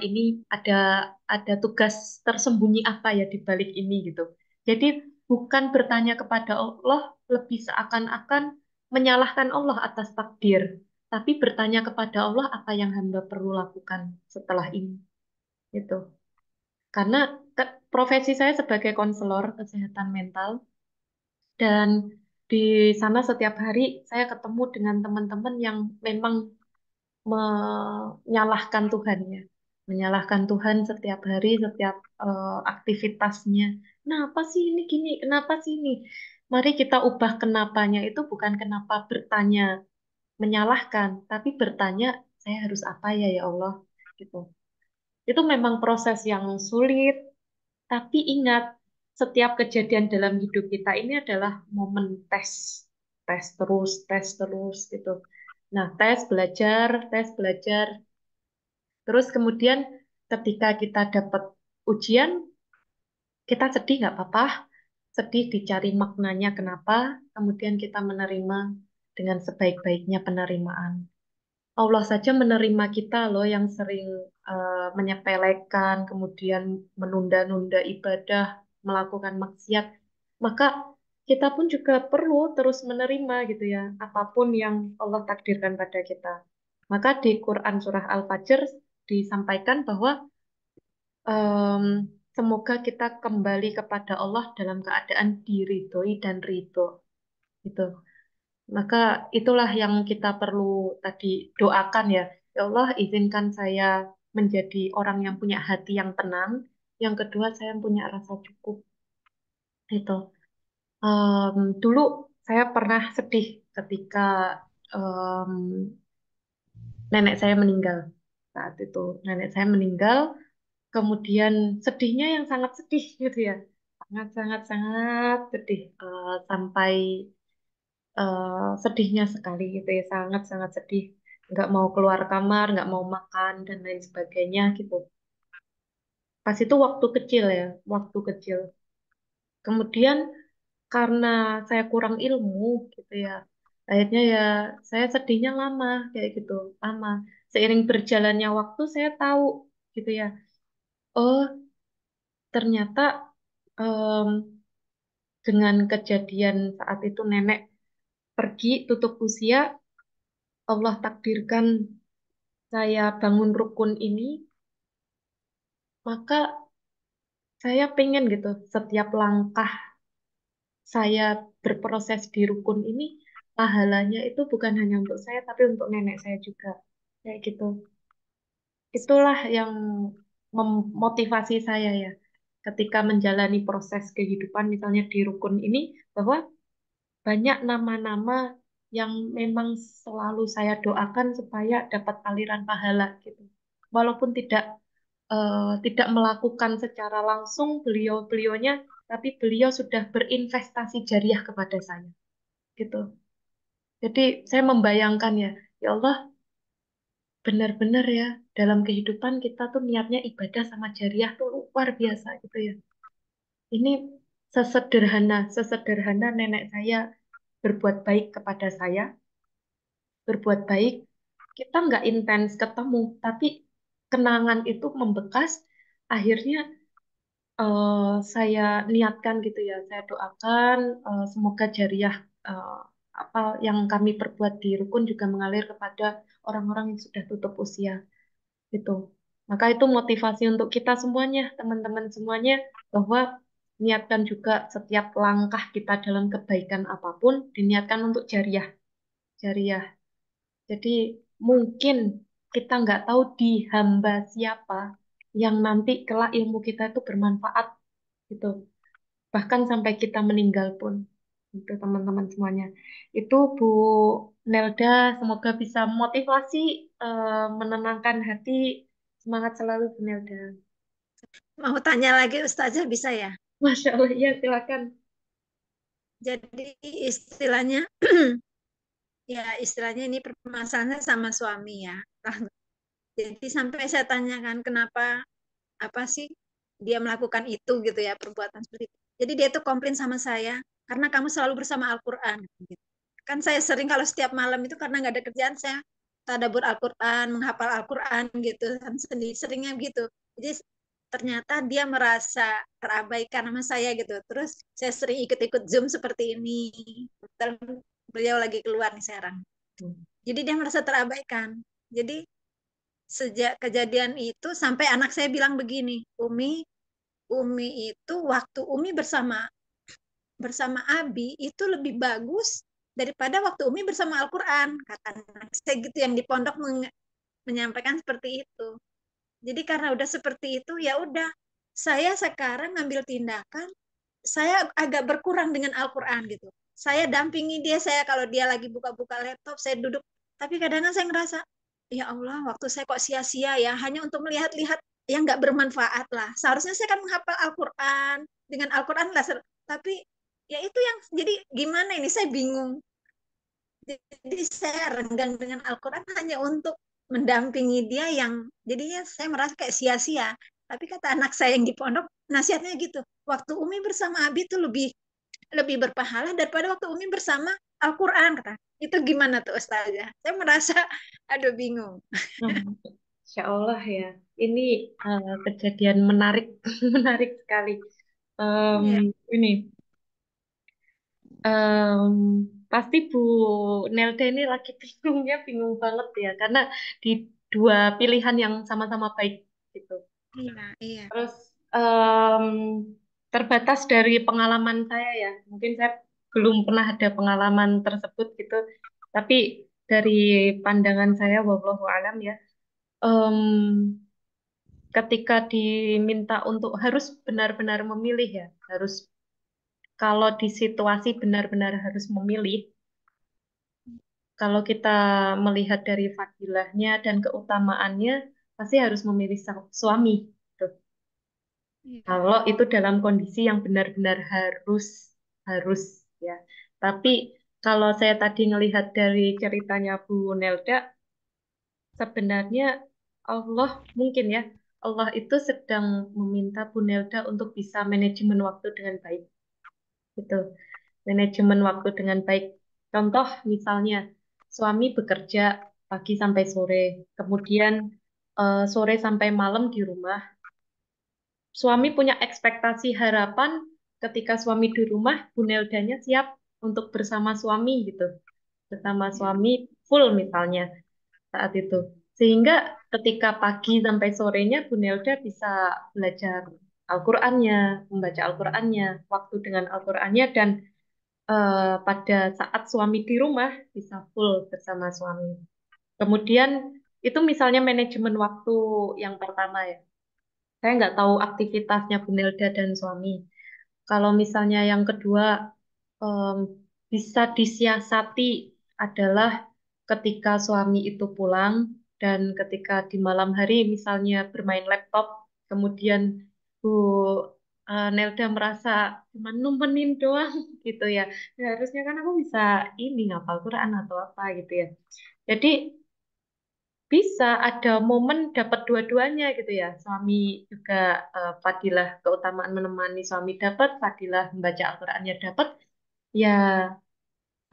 ini ada ada tugas tersembunyi apa ya di balik ini gitu. Jadi bukan bertanya kepada Allah lebih seakan-akan menyalahkan Allah atas takdir, tapi bertanya kepada Allah apa yang hamba perlu lakukan setelah ini gitu. Karena profesi saya sebagai konselor kesehatan mental dan di sana setiap hari saya ketemu dengan teman-teman yang memang menyalahkan Tuhannya, menyalahkan Tuhan setiap hari, setiap aktivitasnya. Kenapa sih ini gini? Kenapa sih ini? Mari kita ubah kenapanya itu bukan kenapa bertanya menyalahkan, tapi bertanya saya harus apa ya ya Allah gitu. Itu memang proses yang sulit, tapi ingat setiap kejadian dalam hidup kita ini adalah momen tes, tes terus gitu. Nah, tes belajar, terus kemudian ketika kita dapat ujian, kita sedih nggak apa-apa, sedih dicari maknanya kenapa, kemudian kita menerima dengan sebaik-baiknya penerimaan. Allah saja menerima kita loh yang sering menyepelekan, kemudian menunda-nunda ibadah, melakukan maksiat. Maka kita pun juga perlu terus menerima gitu ya, apapun yang Allah takdirkan pada kita. Maka di Quran Surah Al-Fajr disampaikan bahwa em, semoga kita kembali kepada Allah dalam keadaan diridhoi dan ridho. Gitu. Maka itulah yang kita perlu tadi doakan ya. Ya Allah, izinkan saya menjadi orang yang punya hati yang tenang. Yang kedua, saya punya rasa cukup. Itu. Dulu saya pernah sedih ketika em, nenek saya meninggal. Saat itu nenek saya meninggal, kemudian sedihnya yang sangat sedih gitu ya. Sangat, sangat, sangat sedih. Sampai sedihnya sekali gitu ya, sangat-sangat sedih. Nggak mau keluar kamar, nggak mau makan, dan lain sebagainya gitu. Pas itu waktu kecil ya, waktu kecil. Kemudian karena saya kurang ilmu gitu ya, akhirnya ya saya sedihnya lama kayak gitu, lama. Seiring berjalannya waktu saya tahu gitu ya, oh ternyata em, dengan kejadian saat itu nenek pergi tutup usia, Allah takdirkan saya bangun rukun ini, maka saya pengen gitu setiap langkah saya berproses di rukun ini, pahalanya itu bukan hanya untuk saya, tapi untuk nenek saya juga. Kayak gitu. Itulah yang memotivasi saya ya, ketika menjalani proses kehidupan, misalnya di rukun ini, bahwa banyak nama-nama yang memang selalu saya doakan supaya dapat aliran pahala gitu. Walaupun tidak melakukan secara langsung beliau-beliaunya, tapi beliau sudah berinvestasi jariah kepada saya, gitu. Jadi saya membayangkan ya, ya Allah, benar-benar ya dalam kehidupan kita tuh niatnya ibadah sama jariah tuh luar biasa gitu ya. Ini sesederhana nenek saya berbuat baik kepada saya, berbuat baik. Kita nggak intens ketemu, tapi kenangan itu membekas. Akhirnya saya niatkan gitu ya, saya doakan semoga jariah eh, apa yang kami perbuat di rukun juga mengalir kepada orang-orang yang sudah tutup usia gitu. Maka itu motivasi untuk kita semuanya, teman-teman semuanya, bahwa niatkan juga setiap langkah kita dalam kebaikan apapun diniatkan untuk jariah, jariah. Jadi mungkin kita nggak tahu di hamba siapa yang nanti kelak ilmu kita itu bermanfaat gitu. Bahkan sampai kita meninggal pun. Itu teman-teman semuanya. Itu Bu Nelda, semoga bisa motivasi, menenangkan hati. Semangat selalu Bu Nelda. Mau tanya lagi Ustazah bisa ya? Masya Allah, ya silakan. Jadi istilahnya ya istilahnya ini permasalahannya sama suami ya. Jadi sampai saya tanyakan kenapa apa sih dia melakukan itu gitu ya, perbuatan seperti itu. Jadi dia tuh komplain sama saya karena kamu selalu bersama Al-Qur'an gitu. Kan saya sering kalau setiap malam itu karena nggak ada kerjaan saya tadabbur Al-Qur'an, menghafal Al-Qur'an gitu kan sendiri seringnya gitu. Jadi ternyata dia merasa terabaikan sama saya gitu. Terus saya sering ikut-ikut Zoom seperti ini. Dan beliau lagi keluar nih sekarang. Jadi dia merasa terabaikan. Jadi sejak kejadian itu sampai anak saya bilang begini, Umi itu waktu Umi bersama bersama Abi itu lebih bagus daripada waktu Umi bersama Al-Quran, kata anak saya gitu yang di pondok menyampaikan seperti itu. Jadi karena udah seperti itu, ya udah, saya sekarang ngambil tindakan, saya agak berkurang dengan Al-Quran gitu. Saya dampingi dia, saya kalau dia lagi buka-buka laptop, saya duduk. Tapi kadang-kadang saya ngerasa, ya Allah, waktu saya kok sia-sia ya, hanya untuk melihat-lihat yang nggak bermanfaat lah. Seharusnya saya kan menghafal Al-Quran, dengan Al-Quran lah. Tapi ya itu yang, jadi gimana ini, saya bingung. Jadi saya renggang dengan Al-Quran hanya untuk mendampingi dia yang jadinya saya merasa kayak sia-sia. Tapi kata anak saya yang di pondok, nasihatnya gitu. Waktu Umi bersama Abi itu lebih lebih berpahala daripada waktu Umi bersama Al-Quran, kata. Itu gimana tuh Ustazah? Saya merasa, aduh bingung. Nah, Insya Allah ya. Ini kejadian menarik, menarik sekali. Em, Iya, ini em, pasti Bu Nelda ini lagi bingungnya, bingung banget ya, karena di dua pilihan yang sama-sama baik gitu. iya, iya. Terus em, terbatas dari pengalaman saya ya, mungkin saya belum pernah ada pengalaman tersebut gitu. Tapi dari pandangan saya, wallahu alam ya, em, ketika diminta untuk harus benar-benar memilih ya, harus kalau di situasi benar-benar harus memilih, kalau kita melihat dari fadilahnya dan keutamaannya, pasti harus memilih suami. Tuh. Iya. Kalau itu dalam kondisi yang benar-benar harus, harus ya. Tapi kalau saya tadi melihat dari ceritanya Bu Nelda, sebenarnya Allah mungkin ya, Allah itu sedang meminta Bu Nelda untuk bisa manajemen waktu dengan baik. Gitu. Manajemen waktu dengan baik. Contoh misalnya, suami bekerja pagi sampai sore, kemudian sore sampai malam di rumah. Suami punya ekspektasi harapan ketika suami di rumah, Bu Neldanya siap untuk bersama suami gitu. Bersama suami full misalnya saat itu. Sehingga ketika pagi sampai sorenya Bu Nelda bisa belajar Al-Qur'annya, membaca Al-Qur'annya, waktu dengan Al-Qur'annya dan pada saat suami di rumah bisa full bersama suami. Kemudian itu misalnya manajemen waktu yang pertama ya. Saya nggak tahu aktivitasnya Bu Nelda dan suami. Kalau misalnya yang kedua em, bisa disiasati adalah ketika suami itu pulang dan ketika di malam hari misalnya bermain laptop, kemudian Bu Nelda merasa cuma nemenin doang gitu ya. Ya, harusnya kan aku bisa ini ngapal Quran atau apa gitu ya. Jadi bisa ada momen dapat dua-duanya gitu ya. Suami juga fadilah keutamaan menemani suami dapat, fadilah membaca Al-Qur'annya dapat. Ya,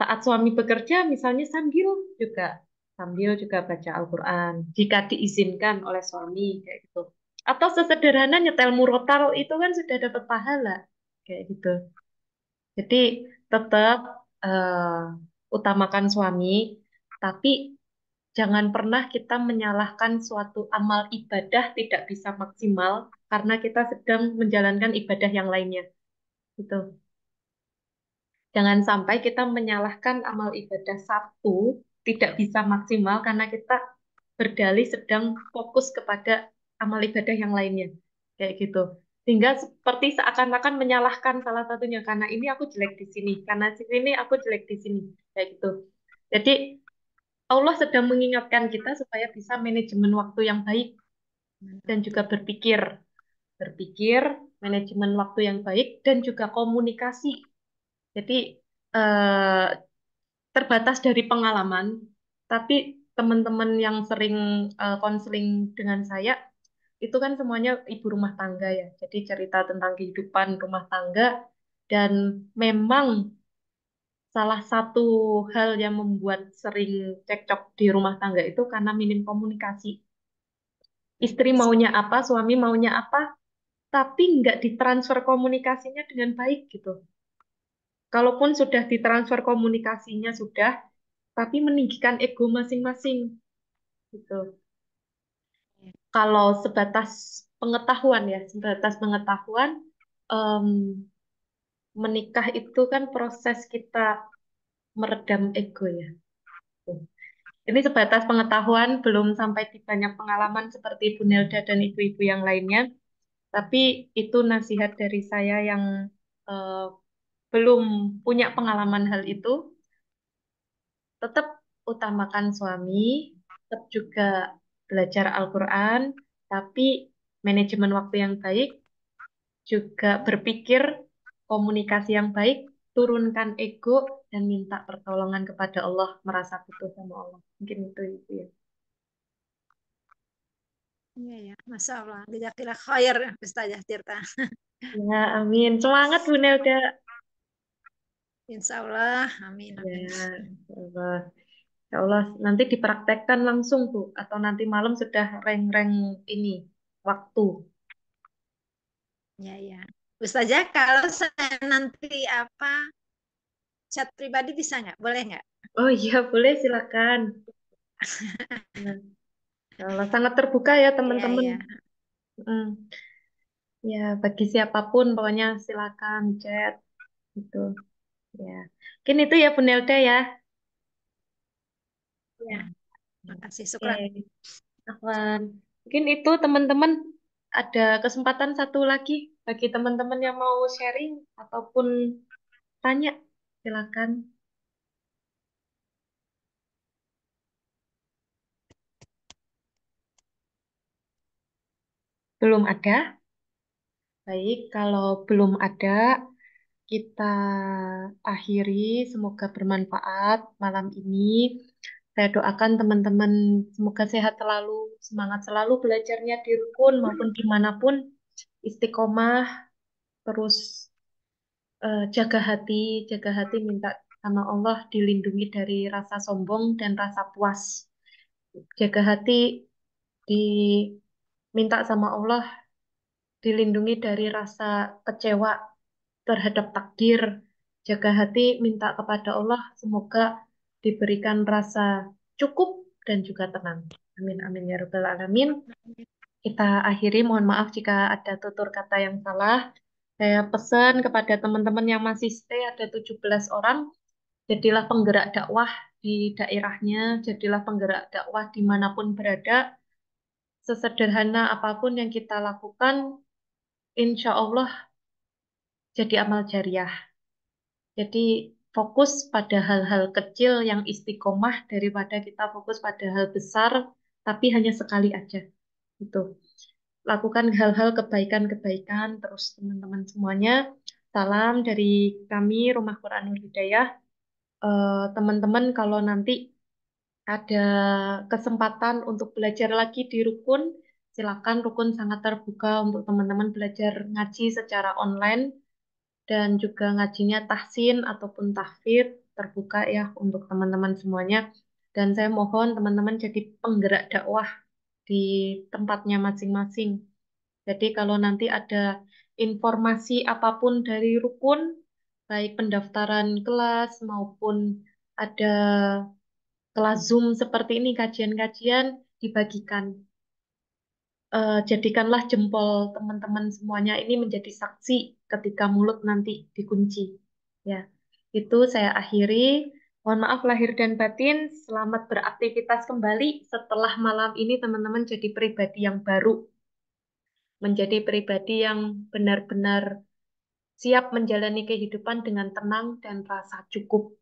saat suami bekerja misalnya sambil juga baca Al-Qur'an jika diizinkan oleh suami kayak gitu. Atau sesederhana nyetel murotal itu kan sudah dapat pahala kayak gitu. Jadi tetap utamakan suami, tapi jangan pernah kita menyalahkan suatu amal ibadah tidak bisa maksimal karena kita sedang menjalankan ibadah yang lainnya. Gitu. Jangan sampai kita menyalahkan amal ibadah satu tidak bisa maksimal karena kita berdalih sedang fokus kepada amal ibadah yang lainnya. Kayak gitu. Sehingga seperti seakan-akan menyalahkan salah satunya karena ini aku jelek di sini, karena sini aku jelek di sini. Kayak gitu. Jadi Allah sedang mengingatkan kita supaya bisa manajemen waktu yang baik dan juga berpikir, berpikir manajemen waktu yang baik dan juga komunikasi. Jadi eh, terbatas dari pengalaman, tapi teman-teman yang sering konseling dengan saya itu kan semuanya ibu rumah tangga ya. Jadi cerita tentang kehidupan rumah tangga dan memang salah satu hal yang membuat sering cekcok di rumah tangga itu karena minim komunikasi. Istri maunya apa, suami maunya apa, tapi nggak ditransfer komunikasinya dengan baik gitu. Kalaupun sudah ditransfer komunikasinya sudah, tapi meninggikan ego masing-masing gitu. Kalau sebatas pengetahuan ya, sebatas pengetahuan, em, menikah itu kan proses kita meredam ego ya. Ini sebatas pengetahuan, belum sampai di banyak pengalaman seperti Bu Nelda dan ibu-ibu yang lainnya. Tapi itu nasihat dari saya yang eh, belum punya pengalaman hal itu. Tetap utamakan suami, tetap juga belajar Al-Quran, tapi manajemen waktu yang baik, juga berpikir komunikasi yang baik, turunkan ego, dan minta pertolongan kepada Allah, merasa butuh sama Allah. Mungkin itu ya. Iya ya, Masya Allah. Jazakallah khair, Ustazah Tirta. Ya, amin. Semangat Bu Nelda. Insya Allah, amin, Ya, amin. insya Allah. Ya Allah, nanti dipraktekkan langsung Bu, atau nanti malam sudah reng-reng ini waktu. Ya, ya. Ustazah, kalau saya nanti chat pribadi bisa nggak? Boleh nggak? Oh iya, boleh silakan. Nah, ya Allah, sangat terbuka ya Iya, teman-teman. iya. Mm. Ya, bagi siapapun pokoknya silakan chat gitu. Ya, mungkin itu ya Bu Nelda ya. Ya, makasih. Syukran. Oke, Afwan. Mungkin itu teman-teman ada kesempatan satu lagi bagi teman-teman yang mau sharing ataupun tanya, silakan. Belum ada? Baik, kalau belum ada, kita akhiri. Semoga bermanfaat malam ini. Saya doakan teman-teman semoga sehat selalu, semangat selalu belajarnya di rukun maupun dimanapun, istiqomah, terus jaga hati minta sama Allah dilindungi dari rasa sombong dan rasa puas. Jaga hati diminta sama Allah dilindungi dari rasa kecewa terhadap takdir. Jaga hati, minta kepada Allah, semoga diberikan rasa cukup dan juga tenang. Amin, amin, ya Rabbal Alamin. Kita akhiri, mohon maaf jika ada tutur kata yang salah. Saya pesan kepada teman-teman yang masih stay, ada 17 orang, jadilah penggerak dakwah di daerahnya, jadilah penggerak dakwah dimanapun berada. Sesederhana apapun yang kita lakukan, insya Allah jadi amal jariah. Jadi fokus pada hal-hal kecil yang istiqomah daripada kita fokus pada hal besar, tapi hanya sekali aja. Gitu. Lakukan hal-hal kebaikan-kebaikan terus teman-teman semuanya. Salam dari kami Rumah Quranul Hidayah. Teman-teman kalau nanti ada kesempatan untuk belajar lagi di Rukun, silakan Rukun sangat terbuka untuk teman-teman belajar ngaji secara online dan juga ngajinya tahsin ataupun tahfidz terbuka ya untuk teman-teman semuanya. Dan saya mohon teman-teman jadi penggerak dakwah di tempatnya masing-masing. Jadi kalau nanti ada informasi apapun dari rukun, baik pendaftaran kelas maupun ada kelas Zoom seperti ini, kajian-kajian dibagikan. Jadikanlah jempol teman-teman semuanya ini menjadi saksi ketika mulut nanti dikunci. Ya, itu saya akhiri. Mohon maaf lahir dan batin. Selamat beraktivitas kembali setelah malam ini teman-teman jadi pribadi yang baru, menjadi pribadi yang benar-benar siap menjalani kehidupan dengan tenang dan rasa cukup.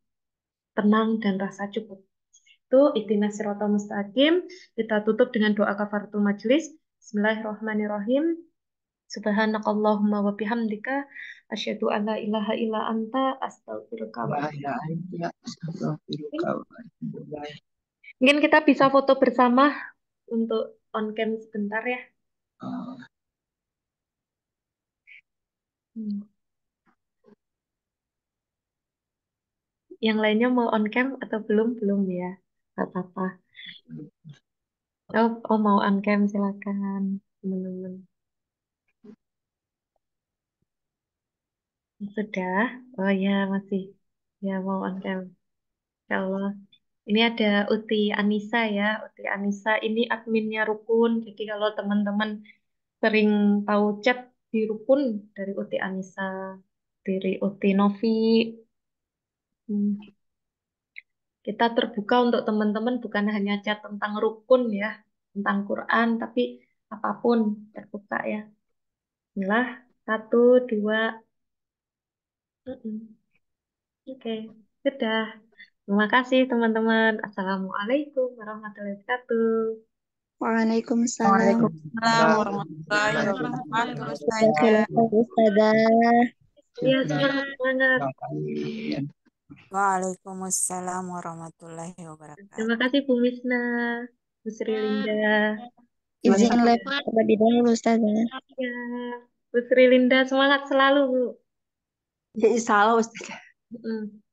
Tenang dan rasa cukup. Itu ihdinas siratal mustaqim. Kita tutup dengan doa kafaratul majelis. Bismillahirrahmanirrahim. Subhanakallahumma wa bihamdika asyhadu an la ilaha illa anta astaghfiruka wa La atubu ilaik. ilaha illa astaghfiruka wa atubu ilaik. Mungkin kita bisa foto bersama untuk on cam sebentar ya. Ah, Hmm. Yang lainnya mau on cam atau belum? Belum ya. Gak apa-apa. Oh, mau on cam silakan teman-teman. Sudah? Oh ya, masih. Ya, mau on cam. Ya Allah. Ini ada Uti Anissa ya. Uti Anissa ini adminnya Rukun. Jadi kalau teman-teman sering tahu chat di Rukun dari Uti Anissa, dari Uti Novi. Hmm. Kita terbuka untuk teman-teman bukan hanya chat tentang rukun ya, tentang Quran, tapi apapun terbuka ya. Bismillah, satu, dua, oke, sudah. Terima kasih teman-teman. Assalamualaikum warahmatullahi wabarakatuh. Waalaikumsalam. Waalaikumsalam warahmatullahi wabarakatuh, Ustazah. Jazakallah Ustazah. Ya, semangat, semangat. Waalaikumsalam warahmatullahi wabarakatuh. Terima kasih Bu Misna, Bu Sri Linda. Izin live terlebih dahulu Ustazah. Ya, Bu Sri Linda semangat selalu Bu. Ya, salah Ustaz. Mm-mm.